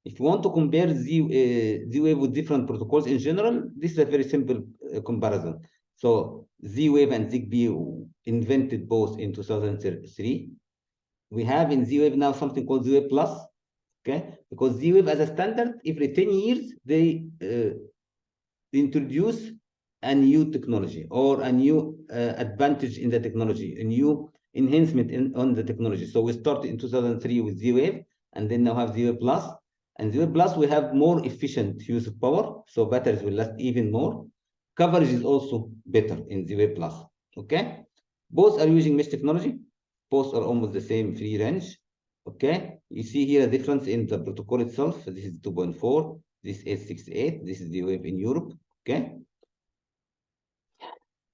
If you want to compare Z-Wave with different protocols in general, this is a very simple comparison. So Z-Wave and ZigBee invented both in 2003. We have in Z-Wave now something called Z-Wave Plus, okay? Because Z-Wave as a standard, every 10 years, they introduce a new technology or a new advantage in the technology, a new enhancement on the technology. So we started in 2003 with Z-Wave, and then now have Z-Wave Plus. And Z-Wave Plus, we have more efficient use of power, so batteries will last even more. Coverage is also better in Z-Wave Plus, okay? Both are using mesh technology. Both are almost the same free range, okay? You see here a difference in the protocol itself. This is 2.4, this is 868, this is Z-Wave in Europe, okay?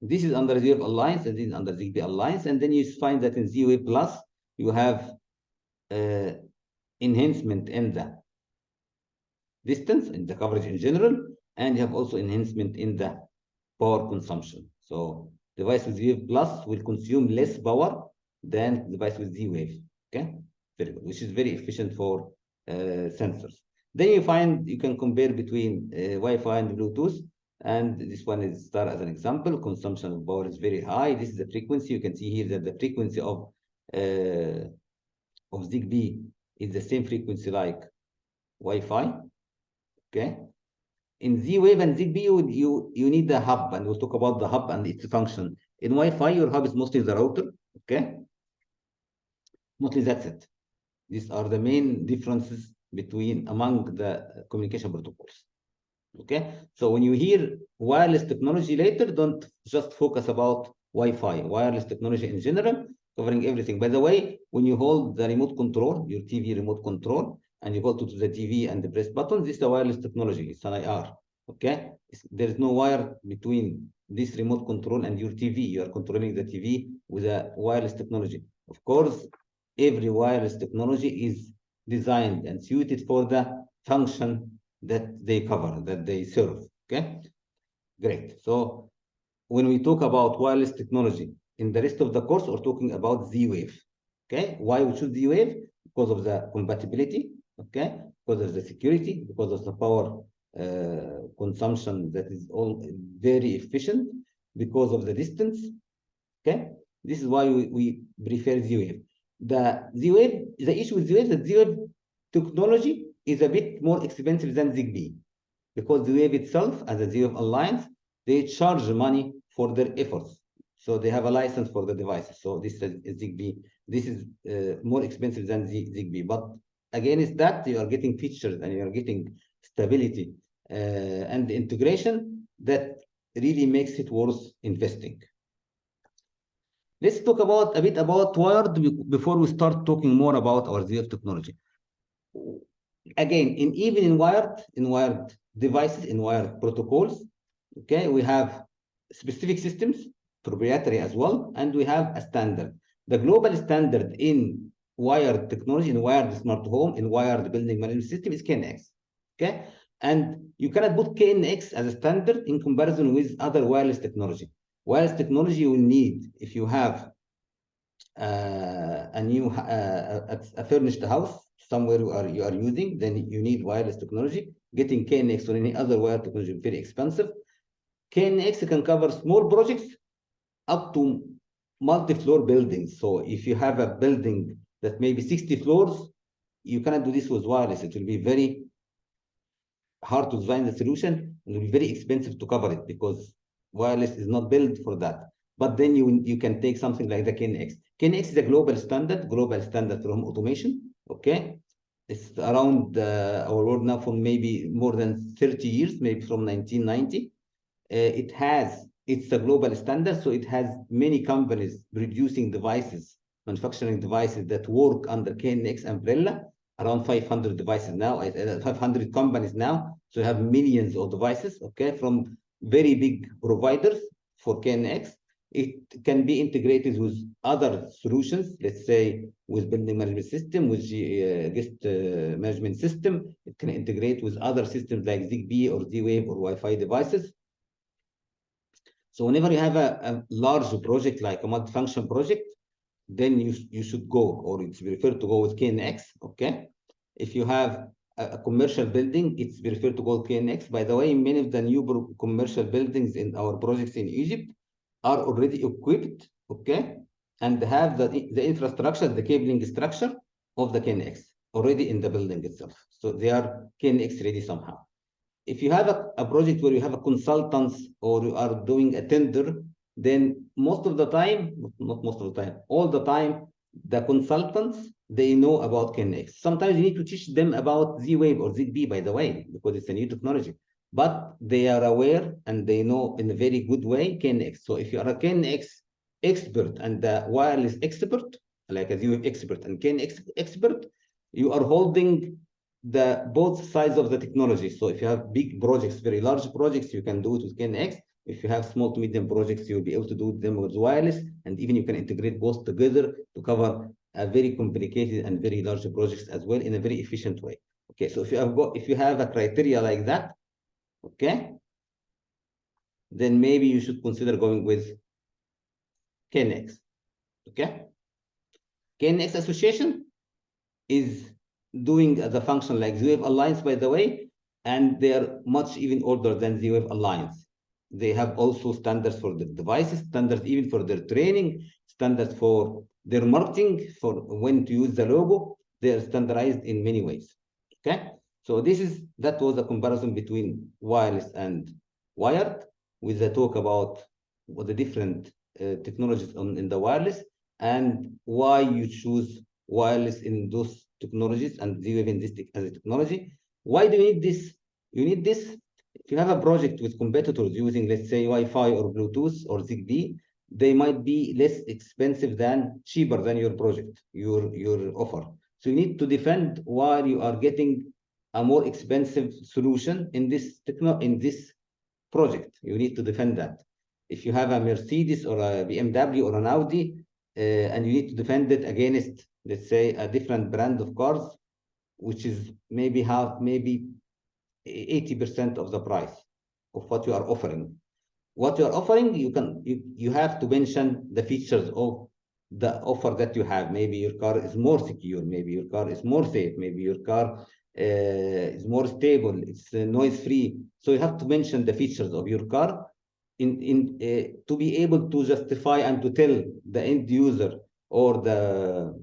This is under Z-Wave Alliance, and this is under ZigBee Alliance. And then you find that in Z-Wave Plus, you have enhancement in the distance, in the coverage in general, and you have also enhancement in the power consumption. So device with Z-Wave Plus will consume less power than device with Z-Wave, okay? Very good, which is very efficient for sensors. Then you can compare between Wi-Fi and Bluetooth. And this one is start as an example. Consumption of power is very high. This is the frequency. You can see here that the frequency of ZigBee is the same frequency like Wi-Fi. Okay. In Z-Wave and ZigBee, you need the hub, and we'll talk about the hub and its function. In Wi-Fi, your hub is mostly the router. Okay. Mostly that's it. These are the main differences among the communication protocols. Okay, so when you hear wireless technology later, don't just focus about Wi-Fi. Wireless technology in general, covering everything. By the way, when you hold the remote control, your TV remote control, and you go to the TV and press buttons, this is a wireless technology. It's an IR. Okay, there is no wire between this remote control and your TV. You are controlling the TV with a wireless technology. Of course, every wireless technology is designed and suited for the function that they cover, that they serve. Okay, great. So when we talk about wireless technology in the rest of the course, we're talking about Z-Wave. Okay, why we choose Z-Wave? Because of the compatibility. Okay, because of the security, because of the power consumption that is all very efficient, because of the distance. Okay, this is why we prefer Z-Wave. The Z-Wave, the issue with Z-Wave is that Z-Wave technology is a bit more expensive than ZigBee, because Z-Wave itself, as a Z-Wave alliance, they charge money for their efforts. So they have a license for the devices. So this is ZigBee. This is more expensive than ZigBee. But against that, you are getting features and you are getting stability and integration that really makes it worth investing. Let's talk a bit about wired before we start talking more about our Z-Wave technology. Again, even in wired devices, in wired protocols, okay, we have specific systems, proprietary as well, and we have a standard. The global standard in wired technology, in wired smart home, in wired building management system is KNX. Okay, and you cannot put KNX as a standard in comparison with other wireless technology. Wireless technology you will need if you have a furnished house somewhere you are using, then you need wireless technology. Getting KNX or any other wired technology is very expensive. KNX can cover small projects up to multi-floor buildings. So if you have a building that may be 60 floors, you cannot do this with wireless. It will be very hard to design the solution, and it will be very expensive to cover it because wireless is not built for that. But then you can take something like the KNX. KNX is a global standard for home automation. Okay, it's around our world now for maybe more than 30 years, maybe from 1990. It's a global standard, so it has many companies producing devices, manufacturing devices that work under KNX umbrella. Around 500 devices now, 500 companies now. So you have millions of devices, okay, from very big providers for KNX. It can be integrated with other solutions, let's say with building management system, with guest management system. It can integrate with other systems like ZigBee or Z-Wave or Wi-Fi devices. So whenever you have a large project like a multifunction project, then you should go, or it's preferred to go with KNX, okay? If you have a commercial building, it's preferred to go with KNX. By the way, many of the new commercial buildings in our projects in Egypt are already equipped, okay, and have the infrastructure, the cabling structure of the KNX already in the building itself. So they are KNX ready somehow. If you have a project where you have a consultants or you are doing a tender, then most of the time, not most of the time, all the time, the consultants, they know about KNX. Sometimes you need to teach them about Z-Wave or ZigBee, by the way, because it's a new technology. But they are aware and they know in a very good way KNX. So if you are a KNX expert and a wireless expert, like a Z-Wave expert and KNX expert, you are holding both sides of the technology. So if you have big projects, very large projects, you can do it with KNX. If you have small to medium projects, you'll be able to do them with wireless, and even you can integrate both together to cover a very complicated and very large projects as well in a very efficient way. Okay, so if you have a criteria like that, okay, then maybe you should consider going with KNX. Okay, KNX association is doing the function like Z-Wave Alliance, by the way, and they are much even older than Z-Wave Alliance. They have also standards for the devices, standards even for their training, standards for their marketing, for when to use the logo. They are standardized in many ways. Okay, So that was a comparison between wireless and wired, with a talk about what the different technologies in the wireless and why you choose wireless in those technologies and Z-Wave in this as a technology. Why do you need this? You need this if you have a project with competitors using, let's say, Wi-Fi or Bluetooth or Zigbee. They might be less expensive cheaper than your project, your offer. So you need to defend why you are getting a more expensive solution in this project. You need to defend that. If you have a Mercedes or a BMW or an Audi, and you need to defend it against, let's say, a different brand of cars, which is maybe 80% of the price of what you are offering. What you are offering, you have to mention the features of the offer that you have. Maybe your car is more secure, maybe your car is more safe, maybe your car is more stable, it's noise free. So you have to mention the features of your car to be able to justify and to tell the end user or the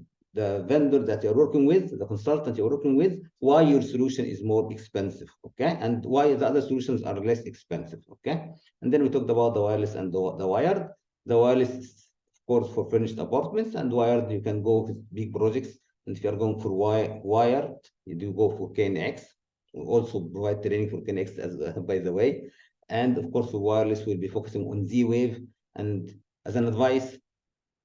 vendor that you're working with, the consultant you're working with, why your solution is more expensive, okay, and why the other solutions are less expensive, okay. And then we talked about the wireless and the wired. The wireless is, of course, for furnished apartments, and wired, you can go with big projects. And if you are going for wired, you do go for KNX. We also provide training for KNX, by the way. And of course, for wireless, we'll be focusing on Z-Wave. And as an advice,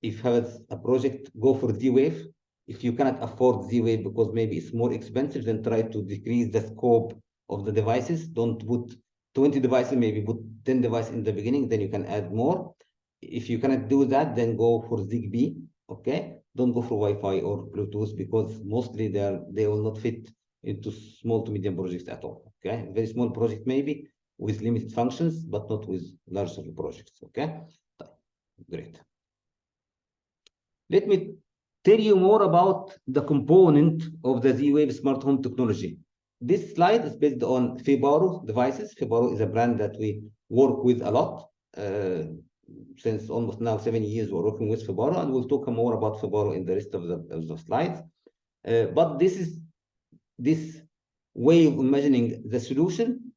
if you have a project, go for Z-Wave. If you cannot afford Z-Wave because maybe it's more expensive, then try to decrease the scope of the devices. Don't put 20 devices, maybe put 10 devices in the beginning, then you can add more. If you cannot do that, then go for Zigbee, okay? Don't go for Wi-Fi or Bluetooth because mostly they will not fit into small to medium projects at all, okay? Very small project maybe with limited functions, but not with larger projects, okay? Great. Let me tell you more about the component of the Z-Wave smart home technology. This slide is based on FIBARO devices. FIBARO is a brand that we work with a lot. Since almost now 7 years, we're working with FIBARO, and we'll talk more about FIBARO in the rest of the slides. But this way of imagining the solution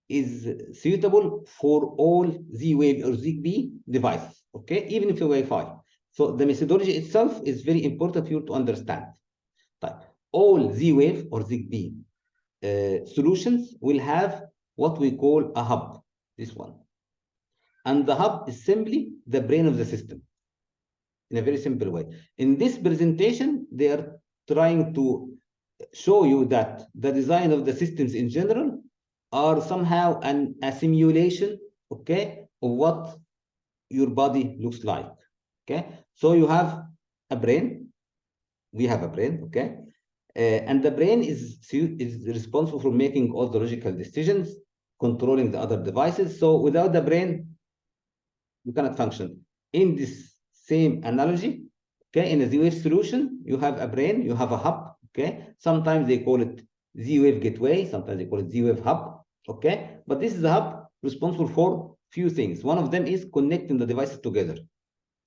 is suitable for all Z-Wave or Zigbee devices, okay, even if you're Wi-Fi. So the methodology itself is very important for you to understand. But all Z-Wave or Zigbee solutions will have what we call a hub, this one. And the hub is simply the brain of the system in a very simple way. In this presentation, they are trying to show you that the design of the systems in general are somehow a simulation, okay, of what your body looks like, okay? So you have a brain, we have a brain, okay? And the brain is responsible for making all the logical decisions, controlling the other devices. So without the brain, you cannot function. In this same analogy, okay, in a Z-Wave solution, you have a brain, you have a hub, okay? Sometimes they call it Z-Wave gateway, sometimes they call it Z-Wave hub, okay? But this is the hub responsible for few things. One of them is connecting the devices together.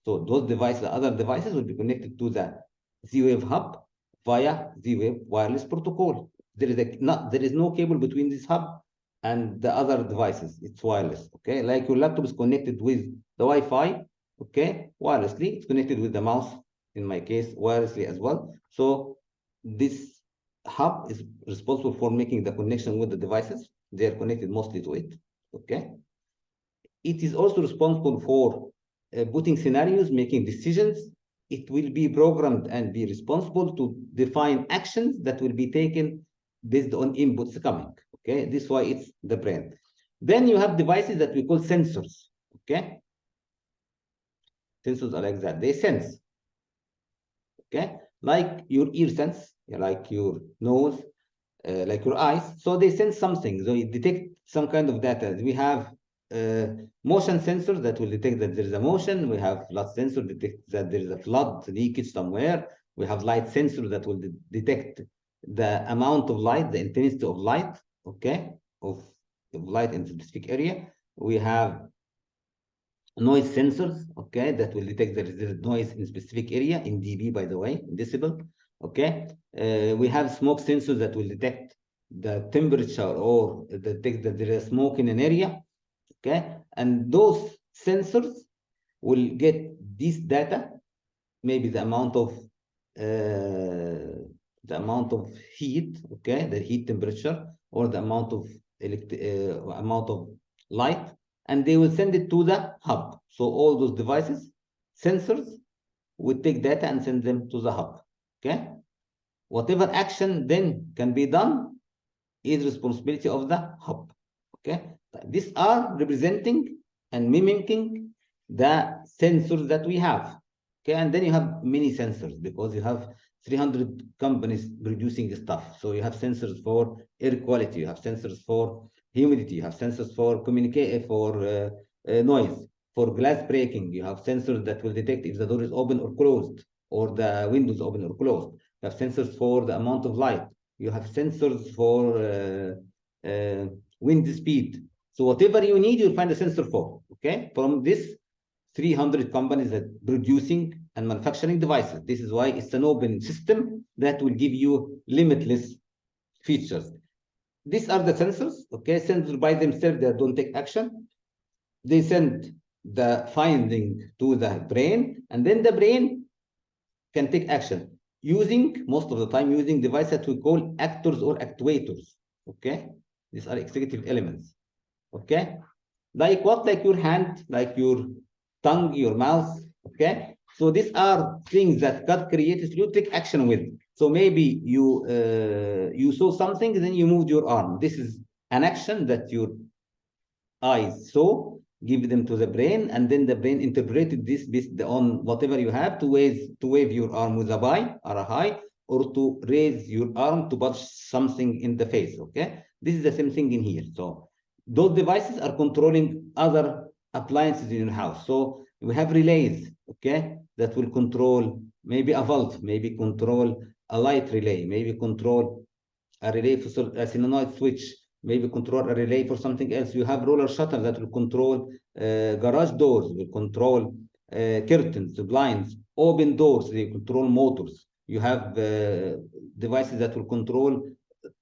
So those devices, other devices will be connected to the Z-Wave hub via Z-Wave wireless protocol. There is no cable between this hub and the other devices. It's wireless, okay? Like your laptop is connected with the Wi-Fi, okay, wirelessly. It's connected with the mouse, in my case, wirelessly as well. So this hub is responsible for making the connection with the devices. They are connected mostly to it, okay? It is also responsible for putting scenarios, making decisions. It will be programmed and be responsible to define actions that will be taken based on inputs coming, okay? This is why it's the brain. Then you have devices that we call sensors, okay? Sensors are like that. They sense, okay? Like your ear sense, like your nose, like your eyes. So they sense something. So it detect some kind of data. We have motion sensors that will detect that there is a motion. We have flood sensor detect that there is a flood leakage somewhere. We have light sensors that will detect the amount of light, the intensity of light, okay, of light in a specific area. We have noise sensors, okay, that will detect that there is noise in a specific area, in dB, by the way, in decibel, okay. We have smoke sensors that will detect the temperature or detect that there is smoke in an area, okay? And those sensors will get this data, maybe the amount of heat, okay, the heat temperature, or the amount of light, and they will send it to the hub. So all those devices, sensors, will take data and send them to the hub, okay? Whatever action then can be done is responsibility of the hub, okay? These are representing and mimicking the sensors that we have, okay? And then you have many sensors because you have 300 companies producing stuff. So you have sensors for air quality, you have sensors for humidity, you have sensors for noise, for glass breaking. You have sensors that will detect if the door is open or closed, or the windows open or closed. You have sensors for the amount of light. You have sensors for wind speed. So whatever you need, you'll find a sensor for, okay? From this 300 companies that producing and manufacturing devices. This is why it's an open system that will give you limitless features. These are the sensors, okay? Sensors by themselves, they don't take action. They send the finding to the brain, and then the brain can take action using, most of the time, using devices that we call actors or actuators, okay? These are executive elements, okay? Like what? Like your hand, like your tongue, your mouth, okay? So these are things that God created you take action with. So maybe you saw something, then you moved your arm. This is an action that your eyes saw, give them to the brain, and then the brain interpreted this based on whatever you have to wave your arm with a bye or a high, or to raise your arm to punch something in the face, okay? This is the same thing in here. So those devices are controlling other appliances in your house. So we have relays, okay, that will control maybe a valve, maybe control a light relay, maybe control a relay for a solenoid switch, maybe control a relay for something else. You have roller shutter that will control garage doors, will control curtains, blinds, open doors, they control motors. You have devices that will control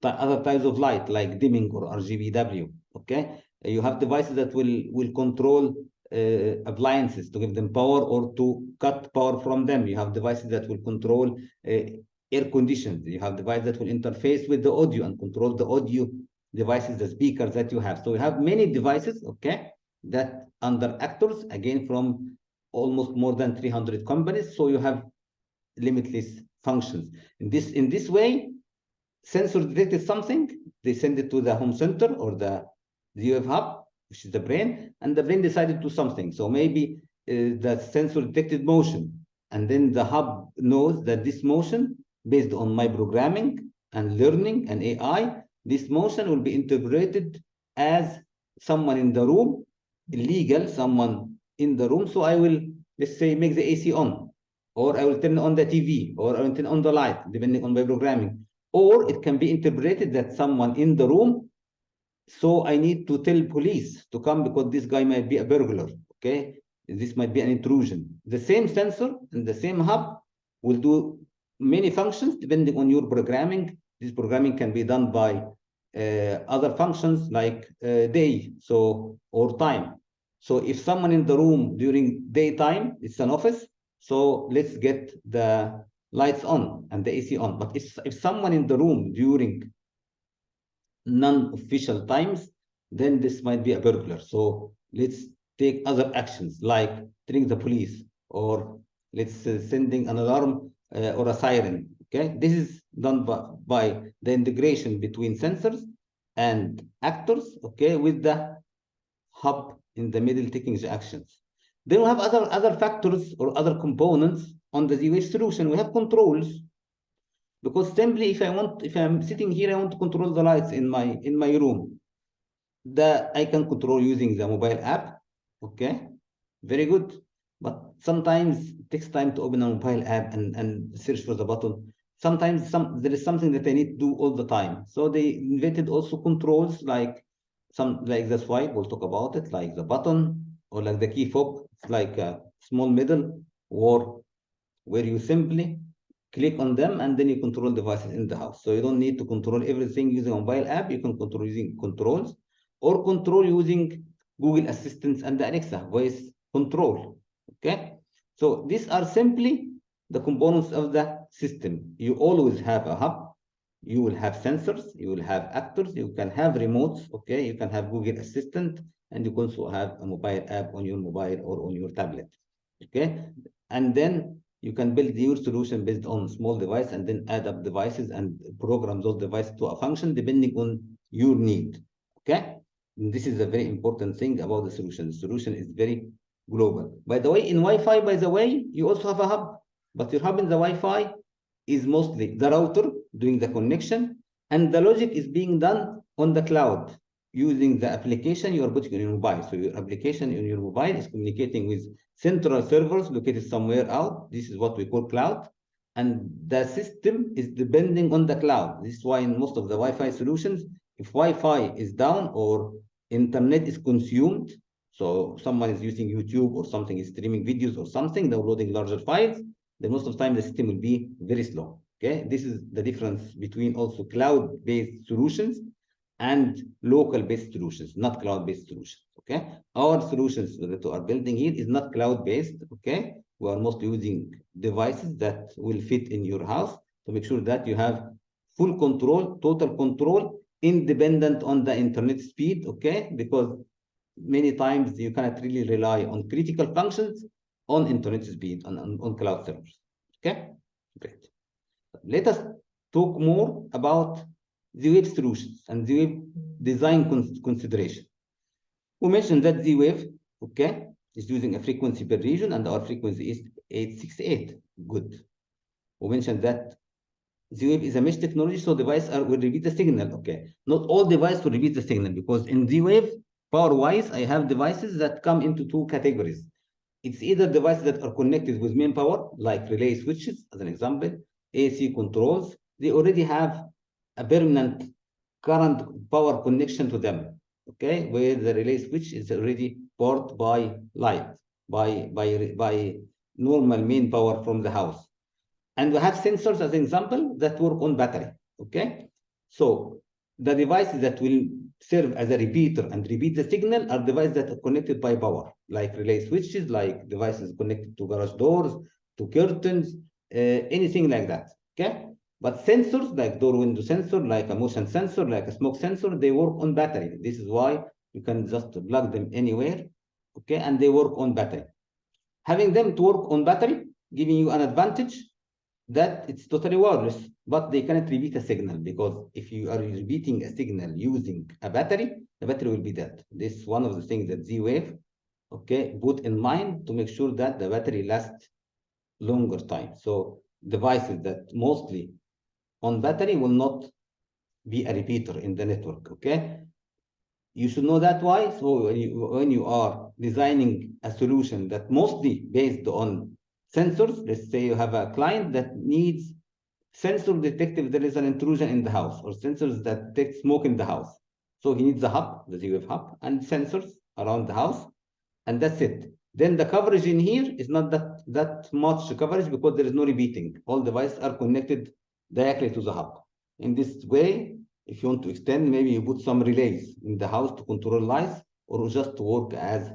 other types of light, like dimming or RGBW, okay? You have devices that will control appliances to give them power or to cut power from them. You have devices that will control air conditioned. You have devices that will interface with the audio and control the audio devices, the speakers that you have. So we have many devices, okay, that under actors, again, from almost more than 300 companies. So you have limitless functions. In this way, sensor detected something, they send it to the home center or the Zwave hub, which is the brain, and the brain decided to do something. So maybe the sensor detected motion, and then the hub knows that this motion, based on my programming and learning and AI, this motion will be interpreted as someone in the room, illegal, someone in the room. So I will, let's say, make the AC on, or I will turn on the TV, or I will turn on the light, depending on my programming. Or it can be interpreted that someone in the room, so I need to tell police to come because this guy might be a burglar, okay? This might be an intrusion. The same sensor and the same hub will do many functions depending on your programming. This programming can be done by other functions like day, so, or time. So if someone in the room during daytime, it's an office, so let's get the lights on and the AC on. But if someone in the room during non-official times, then this might be a burglar. So let's take other actions like telling the police, or let's sending an alarm or a siren. Okay, this is done by the integration between sensors and actors. Okay, with the hub in the middle taking the actions. Then we have other factors or other components on the Z-Wave solution. We have controls, because simply if I'm sitting here, I want to control the lights in my room. That I can control using the mobile app. Okay, very good. But sometimes it takes time to open a mobile app and search for the button. Sometimes there is something that I need to do all the time. So they invented also controls like the swipe. We'll talk about it, like the button, or like the key fob. It's like a small middle, or where you simply click on them, and then you control devices in the house. So you don't need to control everything using a mobile app. You can control using controls, or control using Google Assistant and Alexa voice control. Okay, so these are simply the components of the system. You always have a hub, you will have sensors, you will have actors, you can have remotes, okay, you can have Google Assistant, and you can also have a mobile app on your mobile or on your tablet. Okay, and then you can build your solution based on small device, and then add up devices and program those devices to a function depending on your need. Okay, and this is a very important thing about the solution. The solution is very global. By the way, in Wi-Fi, by the way, you also have a hub, but your hub in the Wi-Fi is mostly the router doing the connection, and the logic is being done on the cloud using the application you are putting on your mobile. So your application in your mobile is communicating with central servers located somewhere out. This is what we call cloud. And the system is depending on the cloud. This is why in most of the Wi-Fi solutions, if Wi-Fi is down or internet is consumed, so someone is using YouTube or something, is streaming videos or something, downloading larger files, then most of the time the system will be very slow. Okay, this is the difference between also cloud-based solutions and local-based solutions, not cloud-based solutions. Okay, our solutions that we are building here is not cloud-based. Okay, we are mostly using devices that will fit in your house to make sure that you have full control, total control, independent on the internet speed. Okay, because many times you cannot really rely on critical functions on internet speed on cloud servers. Okay, great. Let us talk more about Zwave solutions and Zwave design consideration. We mentioned that Zwave, okay, is using a frequency per region, and our frequency is 868. Good. We mentioned that Zwave is a mesh technology, so device will repeat the signal. Okay, not all devices will repeat the signal, because in Zwave, power-wise, I have devices that come into two categories. It's either devices that are connected with main power, like relay switches, as an example, AC controls. They already have a permanent current power connection to them, okay, where the relay switch is already powered by light, by normal main power from the house. And we have sensors, as an example, that work on battery, okay? So the devices that will serve as a repeater and repeat the signal are devices that are connected by power, like relay switches, like devices connected to garage doors, to curtains, anything like that, okay? But sensors, like door window sensor, like a motion sensor, like a smoke sensor, they work on battery. This is why you can just plug them anywhere, okay? And they work on battery. Having them to work on battery, giving you an advantage that it's totally wireless, but they cannot repeat a signal, because if you are repeating a signal using a battery, the battery will be dead. This is one of the things that Zwave, okay, put in mind to make sure that the battery lasts longer time. So devices that mostly on battery will not be a repeater in the network, okay? You should know that why. So when you are designing a solution that mostly based on sensors, let's say you have a client that needs sensor detect if there is an intrusion in the house, or sensors that detect smoke in the house. So he needs a hub, the Zwave hub, and sensors around the house, and that's it. Then the coverage in here is not that much coverage, because there is no repeating. All devices are connected directly to the hub. In this way, if you want to extend, maybe you put some relays in the house to control lights, or just to work as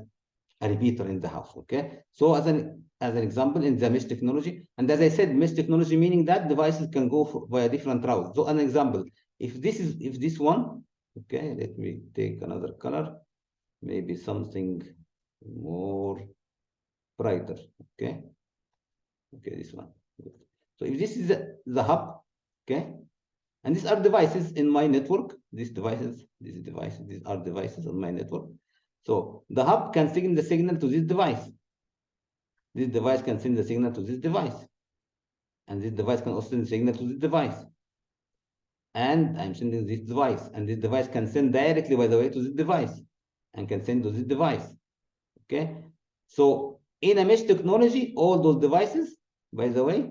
a repeater in the house. Okay, so as an example in the mesh technology, and as I said, mesh technology meaning that devices can go via different routes. So an example, if this one, okay, let me take another color, maybe something more brighter. Okay, this one. So if this is the hub, okay, and these are devices in my network. These are devices on my network. So the hub can send the signal to this device. This device can send the signal to this device. And this device can also send the signal to this device. And I'm sending this device. And this device can send directly, by the way, to this device. And can send to this device. Okay? So in a mesh technology, all those devices, by the way,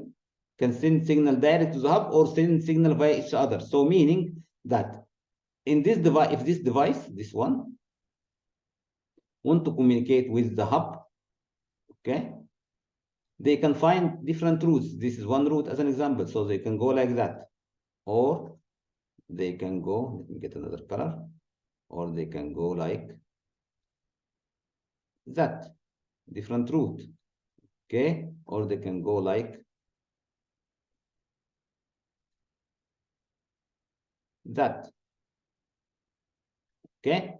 can send signal direct to the hub or send signal via each other. So meaning that in this device, if this device, this one, want to communicate with the hub, okay, they can find different routes. This is one route as an example, so they can go like that, or they can go, let me get another color, or they can go like that, different route, okay, or they can go like that, okay.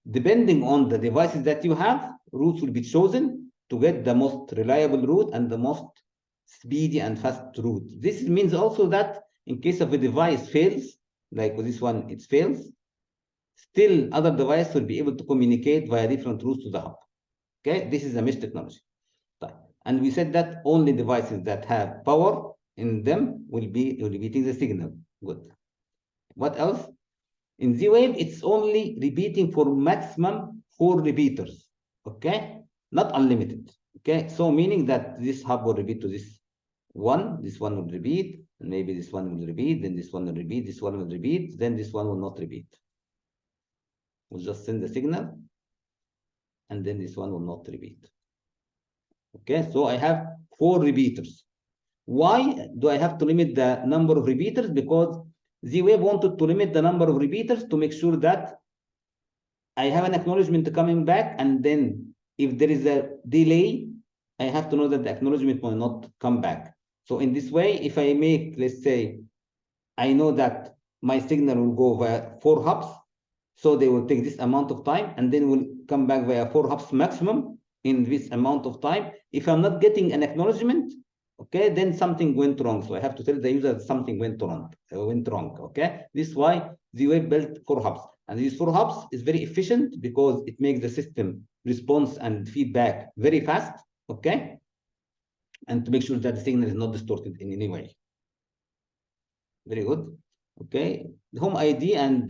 Depending on the devices that you have, routes will be chosen to get the most reliable route and the most speedy and fast route. This means also that in case of a device fails, like with this one, it fails, still other devices will be able to communicate via different routes to the hub. Okay, this is a mesh technology. And we said that only devices that have power in them will be repeating the signal. Good. What else? In Z-Wave, it's only repeating for maximum 4 repeaters, okay? Not unlimited, okay? So meaning that this hub will repeat to this one will repeat, and maybe this one will repeat, then this one will repeat, this one will repeat, then this one will not repeat. We'll just send the signal, and then this one will not repeat. Okay, so I have 4 repeaters. Why do I have to limit the number of repeaters? Because Z-Wave wanted to limit the number of repeaters to make sure that I have an acknowledgement coming back, and then if there is a delay, I have to know that the acknowledgement will not come back. So in this way, if I make, let's say, I know that my signal will go via 4 hubs, so they will take this amount of time, and then will come back via 4 hubs maximum in this amount of time. If I'm not getting an acknowledgement, okay, then something went wrong. So I have to tell the user that something went wrong. Okay, this is why Z-Wave built 4 hubs. And these 4 hubs is very efficient because it makes the system response and feedback very fast, okay? And to make sure that the signal is not distorted in any way. Very good, okay? The home ID and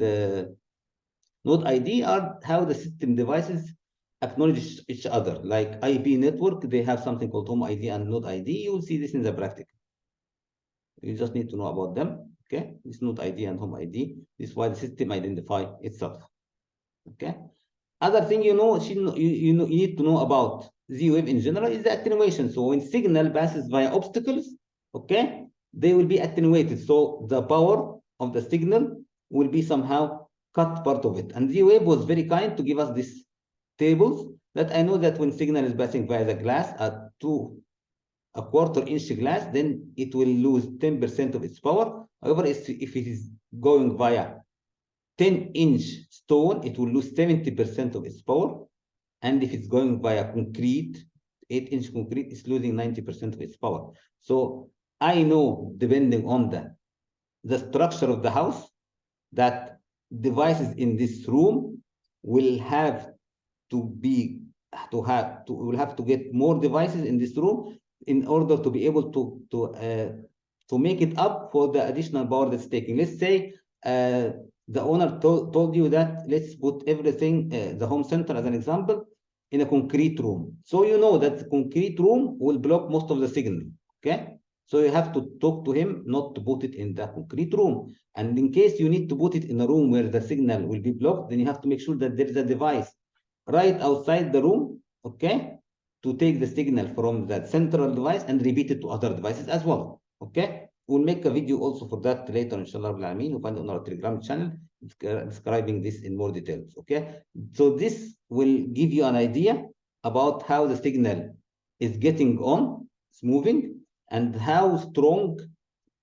node ID are how the system devices acknowledge each other. Like IP network, they have something called home ID and node ID. You will see this in the practice. You just need to know about them, okay? This node ID and home ID. This is why the system identify itself, okay? Other thing you need to know about Z-Wave in general is the attenuation. So when signal passes via obstacles, okay, they will be attenuated. So the power of the signal will be somehow cut part of it. And Z-Wave was very kind to give us these tables that I know that when signal is passing via the glass at 1/4 inch glass, then it will lose 10% of its power. However, if it is going via 10-inch stone, it will lose 70% of its power. And if it's going via concrete, 8-inch concrete, it's losing 90% of its power. So I know, depending on the structure of the house, that devices in this room will have to get more devices in this room in order to be able to make it up for the additional power that's taking. Let's say the owner told you that let's put everything, the home center as an example, in a concrete room. So you know that the concrete room will block most of the signal, okay? So you have to talk to him not to put it in the concrete room. And in case you need to put it in a room where the signal will be blocked, then you have to make sure that there is a device right outside the room, okay, to take the signal from that central device and repeat it to other devices as well, okay? We'll make a video also for that later, inshallah. You'll find it on our Telegram channel describing this in more details, okay? So this will give you an idea about how the signal is getting on, it's moving, and how strong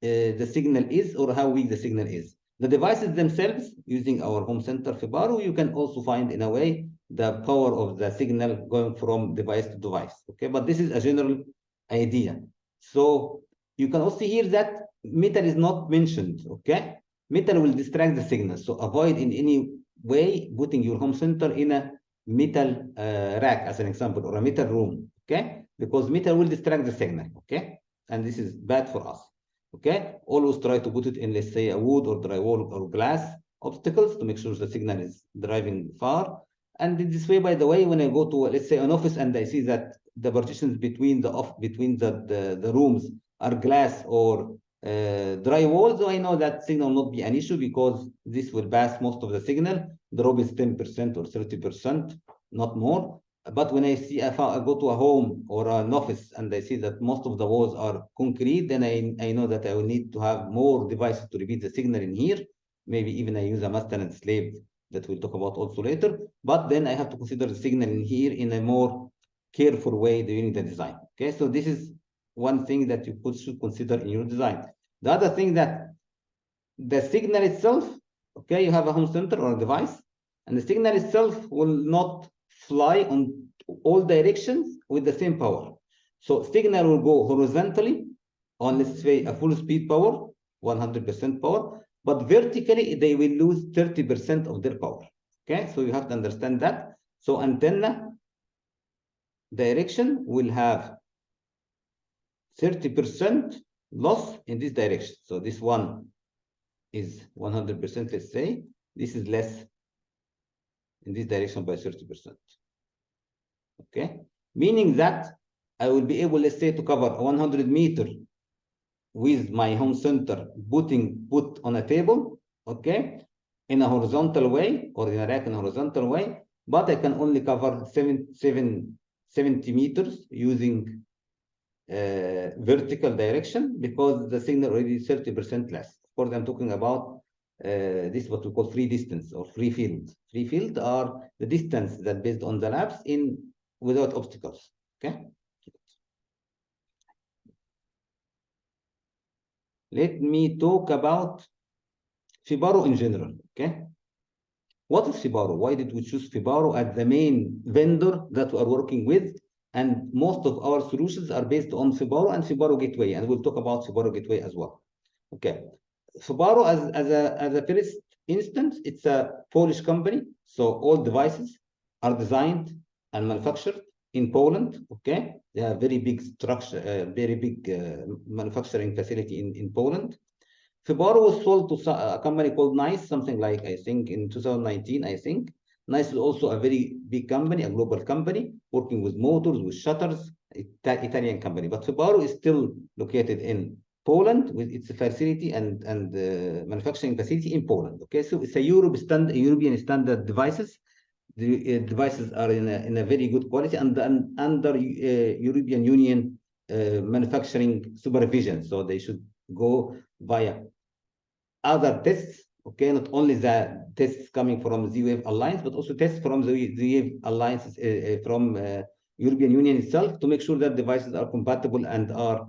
the signal is or how weak the signal is. The devices themselves, using our home center FIBARO, you can also find in a way the power of the signal going from device to device, okay? But this is a general idea. So you can also hear that metal is not mentioned, okay? Metal will distract the signal, so avoid in any way putting your home center in a metal rack, as an example, or a metal room, okay? Because metal will distract the signal, okay? And this is bad for us, okay? Always try to put it in, let's say, a wood or drywall or glass obstacles to make sure the signal is driving far. And in this way, by the way, when I go to, let's say, an office and I see that the partitions between the rooms are glass or drywall, so I know that signal will not be an issue because this will pass most of the signal. The drop is 10% or 30%, not more. But when I go to a home or an office and I see that most of the walls are concrete, then I know that I will need to have more devices to repeat the signal in here. Maybe even I use a master and slave that we'll talk about also later. But then I have to consider the signal in here in a more careful way during the design. Okay, so this is one thing that you should consider in your design. The other thing that the signal itself, okay, you have a home center or a device, and the signal itself will not fly on all directions with the same power. So signal will go horizontally on, let's say, a full speed power, 100% power, but vertically they will lose 30% of their power. Okay, so you have to understand that. So antenna direction will have 30% loss in this direction. So this one is 100%, let's say. This is less in this direction by 30%. Okay, meaning that I will be able, let's say, to cover 100 meters with my home center put on a table, okay, in a horizontal way or in a rack in a horizontal way, but I can only cover 70 meters using vertical direction because the signal already is 30% less. Of course, I'm talking about this is what we call free distance or free field. Free field are the distance that based on the labs in without obstacles. Okay. Let me talk about FIBARO in general. Okay. What is FIBARO? Why did we choose FIBARO as the main vendor that we are working with? And most of our solutions are based on FIBARO and FIBARO Gateway, and we'll talk about FIBARO Gateway as well. Okay, FIBARO as a first instance, it's a Polish company, so all devices are designed and manufactured in Poland. Okay, they have very big structure, very big manufacturing facility in Poland. FIBARO was sold to a company called NICE, something like, I think, in 2019, I think. NICE is also a very big company, a global company, working with motors, with shutters, Italian company. But FIBARO is still located in Poland with its facility and manufacturing facility in Poland. Okay, so it's a European standard devices. The devices are in a very good quality and under European Union manufacturing supervision. So they should go via other tests, okay, not only the tests coming from Zwave Alliance, but also tests from the Zwave Alliance from European Union itself to make sure that devices are compatible and are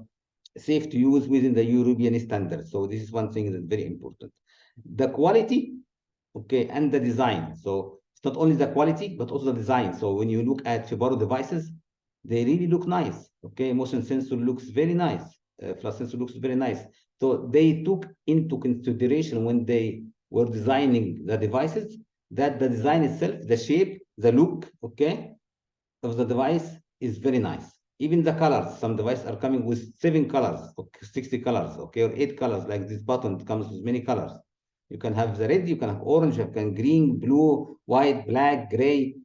safe to use within the European standards. So this is one thing that's very important. The quality, okay, and the design. So it's not only the quality, but also the design. So when you look at FIBARO devices, they really look nice. Okay, motion sensor looks very nice. Flash sensor looks very nice. So they took into consideration when they were designing the devices that the design itself, the shape, the look, okay, of the device is very nice. Even the colors, some devices are coming with 7 colors, 60 colors, okay, or 8 colors, like this button comes with many colors. You can have the red, you can have orange, you can green, blue, white, black, gray,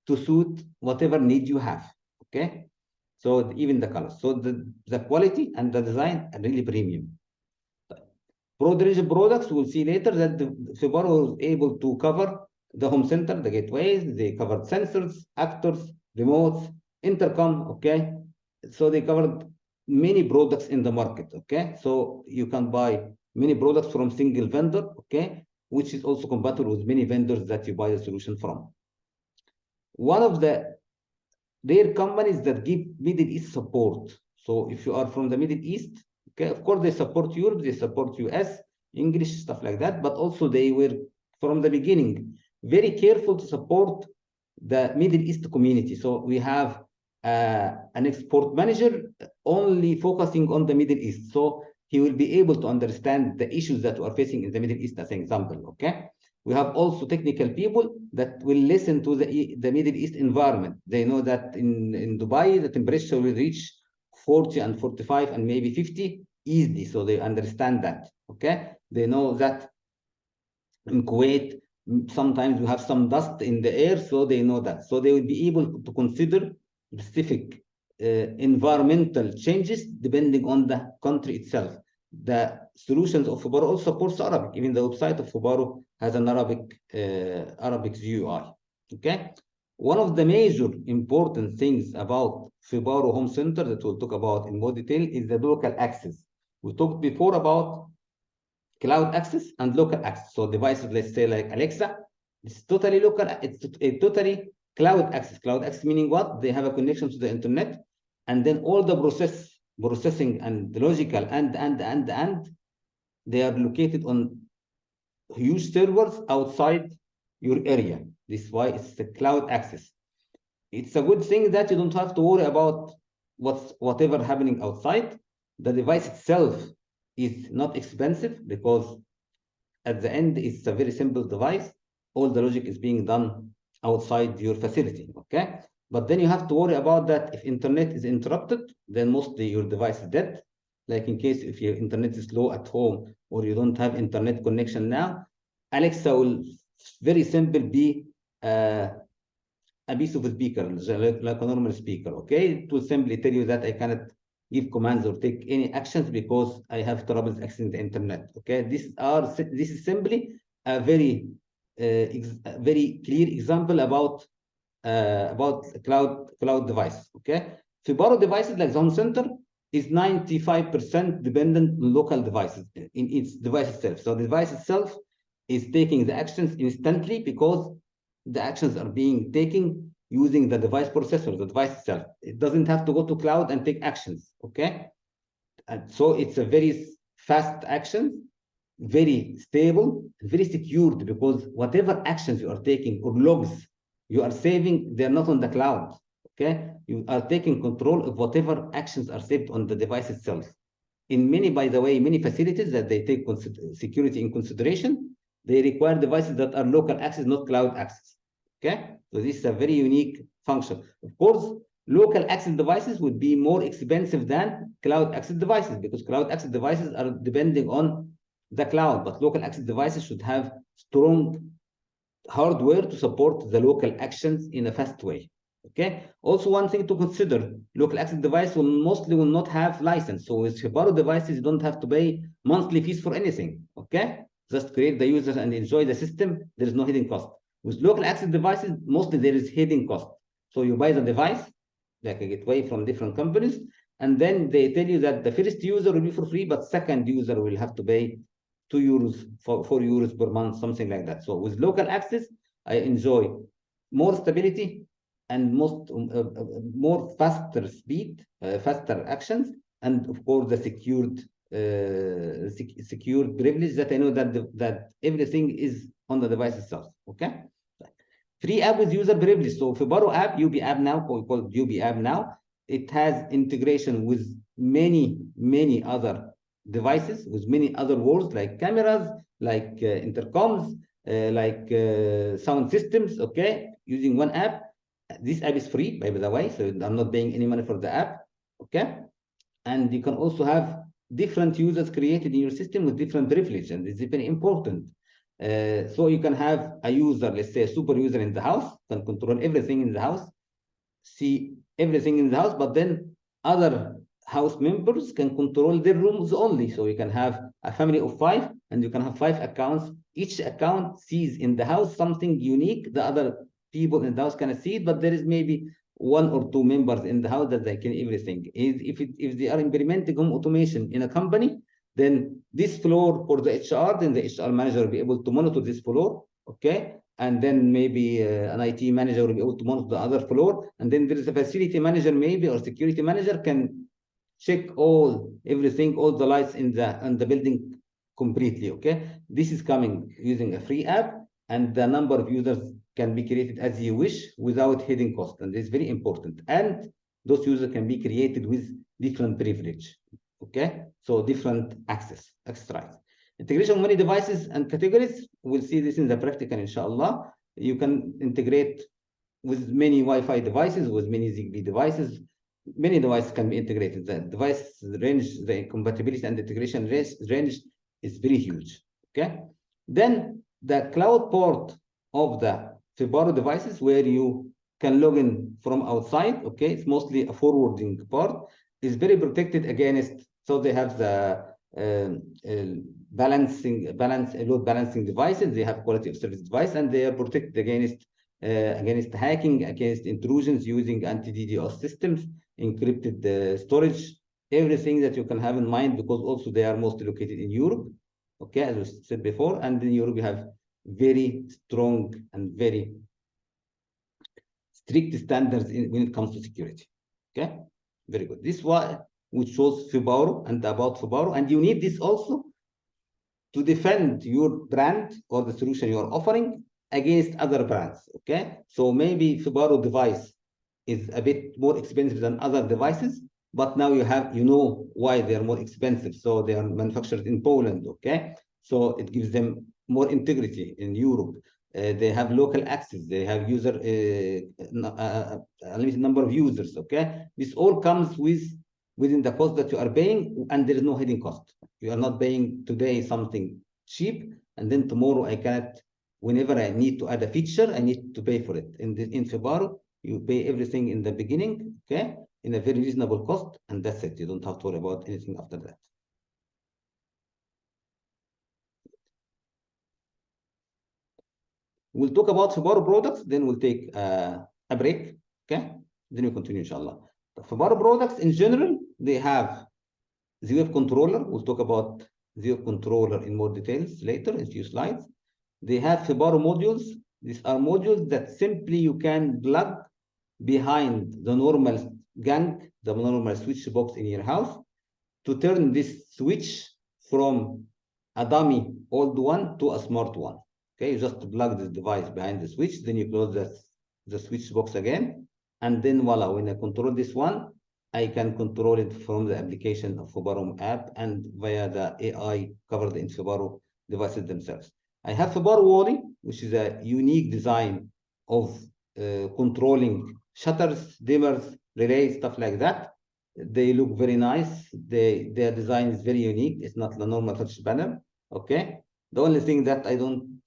to suit whatever need you have, okay? So even the colors. So the quality and the design are really premium. Broad range of products, we'll see later that the FIBARO was able to cover the home center, the gateways, they covered sensors, actors, remotes, intercom, okay? So they covered many products in the market, okay? So you can buy many products from single vendor, okay? Which is also compatible with many vendors that you buy the solution from. One of the rare companies that give Middle East support. So if you are from the Middle East, okay, of course they support Europe, they support US, English, stuff like that, but also they were from the beginning very careful to support the Middle East community. So we have an export manager only focusing on the Middle East. So he will be able to understand the issues that we are facing in the Middle East as an example, okay? We have also technical people that will listen to the Middle East environment. They know that in Dubai, the temperature will reach 40 and 45 and maybe 50 easily. So they understand that, okay? They know that in Kuwait, sometimes we have some dust in the air, so they know that. So they will be able to consider specific environmental changes depending on the country itself. The solutions of FIBARO also supports Arabic. Even the website of FIBARO has an Arabic GUI. Okay. One of the major important things about FIBARO Home Center that we'll talk about in more detail is the local access. We talked before about cloud access and local access. So devices, let's say like Alexa, it's totally local, it's a totally cloud access. Cloud access meaning what? They have a connection to the internet, and then all the processing and the logical and they are located on huge servers outside your area. This is why it's the cloud access. It's a good thing that you don't have to worry about whatever happening outside. The device itself is not expensive because at the end it's a very simple device. All the logic is being done outside your facility, okay? But then you have to worry about that if internet is interrupted, then mostly your device is dead. Like in case if your internet is slow at home or you don't have internet connection now, Alexa will very simple be a piece of a speaker, like a normal speaker, okay? It will simply tell you that I cannot give commands or take any actions because I have troubles accessing the internet, okay? This is simply a very clear example about cloud device, okay? FIBARO devices like the home center is 95% dependent on local devices in its device itself. So the device itself is taking the actions instantly because the actions are being taken using the device processor, the device itself. It doesn't have to go to cloud and take actions, okay? And so it's a very fast action, very stable, very secured because whatever actions you are taking or logs you are saving, they're not on the cloud, okay? You are taking control of whatever actions are saved on the device itself. In many, by the way, many facilities that they take security in consideration, they require devices that are local access, not cloud access, okay? So this is a very unique function. Of course, local access devices would be more expensive than cloud access devices because cloud access devices are depending on the cloud, but local access devices should have strong hardware to support the local actions in a fast way. Okay. Also, one thing to consider: local access device will not have license. So with FIBARO devices, you don't have to pay monthly fees for anything. Okay. Just create the user and enjoy the system. There is no hidden cost. With local access devices, mostly there is hidden cost. So you buy the device, like a gateway from different companies, and then they tell you that the first user will be for free, but second user will have to pay €2, 4 euros per month, something like that. So with local access, I enjoy more stability and more faster speed, faster actions, and of course the secured privilege that I know that everything is on the device itself. Okay. Free app with user privilege. So FIBARO app, UB app now, called UB app now, it has integration with many other devices, with many other worlds like cameras, like intercoms, like sound systems, okay, using one app. This app is free, by the way, so I'm not paying any money for the app, okay? And you can also have different users created in your system with different privilege, and this is very important. So you can have a user, let's say a super user in the house, can control everything in the house, see everything in the house, but then other house members can control their rooms only. So you can have a family of 5 and you can have 5 accounts. Each account sees in the house something unique. The other people in the house cannot see it, but there is maybe 1 or 2 members in the house that they can everything. If they are implementing home automation in a company, then this floor for the HR, then the HR manager will be able to monitor this floor, okay? And then maybe an IT manager will be able to monitor the other floor. And then there is a facility manager maybe or security manager can check everything, all the lights in the building completely, okay? This is coming using a free app, and the number of users can be created as you wish without hidden cost, and this is very important. And those users can be created with different privilege, okay? So different access rights. Integration of many devices and categories, we'll see this in the practical, inshallah. You can integrate with many Wi-Fi devices, with many ZigBee devices. Many devices can be integrated. The device range, the compatibility and integration range is very huge, okay? Then the cloud port of the FIBARO devices where you can log in from outside, okay? It's mostly a forwarding part, is very protected against, so they have the load balancing devices, they have quality of service device, and they are protected against against hacking, against intrusions using anti-DDoS systems, encrypted storage, everything that you can have in mind, because also they are mostly located in Europe. Okay, as we said before, and in Europe you have very strong and very strict standards when it comes to security. Okay, very good. This one which shows FIBARO and about FIBARO, and you need this also to defend your brand or the solution you are offering against other brands. Okay, so maybe FIBARO device is a bit more expensive than other devices, but now you know why they are more expensive. So they are manufactured in Poland. Okay, so it gives them more integrity in Europe. They have local access. They have a limited number of users. Okay, this all comes within the cost that you are paying, and there is no hidden cost. You are not paying today something cheap, and then tomorrow I cannot. Whenever I need to add a feature, I need to pay for it. In FIBARO, you pay everything in the beginning, okay, in a very reasonable cost, and that's it. You don't have to worry about anything after that. We'll talk about FIBARO products, then we'll take a break, okay? Then we'll continue, inshallah. The FIBARO products in general, they have Zwave controller. We'll talk about Zwave controller in more details later in a few slides. They have FIBARO modules. These are modules that simply you can plug behind the normal gang, the normal switch box in your house, to turn this switch from a dummy old one to a smart one. Okay, you just plug this device behind the switch, then you close the switch box again, and then voila, when I control this one, I can control it from the application of FIBARO app and via the AI covered in FIBARO devices themselves. I have FIBARO Wally, which is a unique design of controlling shutters, dimmers, relays, stuff like that. They look very nice. Their design is very unique. It's not the normal touch panel. Okay. The only thing that I don't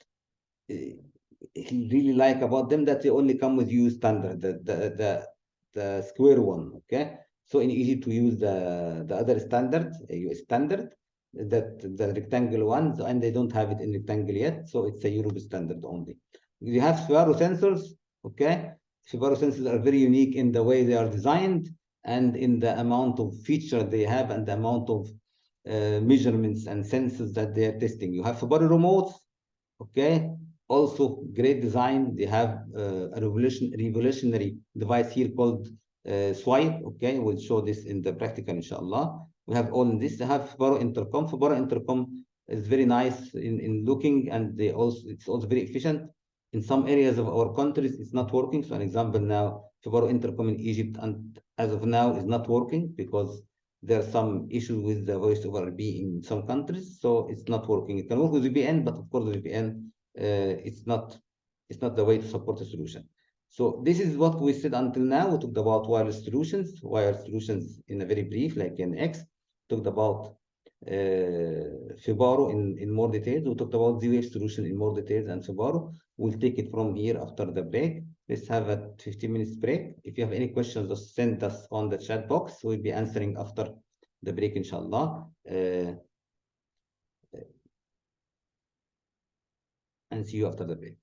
really like about them that they only come with US standard, the square one. Okay. So in easy to use the other standard, US standard, that the rectangle one, and they don't have it in rectangle yet. So it's a Europe standard only. You have FIBARO sensors. Okay. FIBARO sensors are very unique in the way they are designed and in the amount of feature they have and the amount of measurements and sensors that they are testing. You have FIBARO remotes, okay? Also great design. They have a revolutionary device here called Zwave, okay? We'll show this in the practical, inshallah. We have all in this. They have FIBARO intercom. FIBARO intercom is very nice in looking, and it's also very efficient. In some areas of our countries, it's not working. So an example now, FIBARO intercom in Egypt, and as of now, is not working because there are some issues with the voice over IP in some countries. So it's not working. It can work with VPN, but of course, the VPN, it's not the way to support the solution. So this is what we said until now. We talked about wireless solutions in a very brief, like in X. Talked about FIBARO in more details. We talked about Zwave solution in more details and FIBARO. We'll take it from here after the break. Let's have a 15 minutes break. If you have any questions, just send us on the chat box. We'll be answering after the break, inshallah. And see you after the break.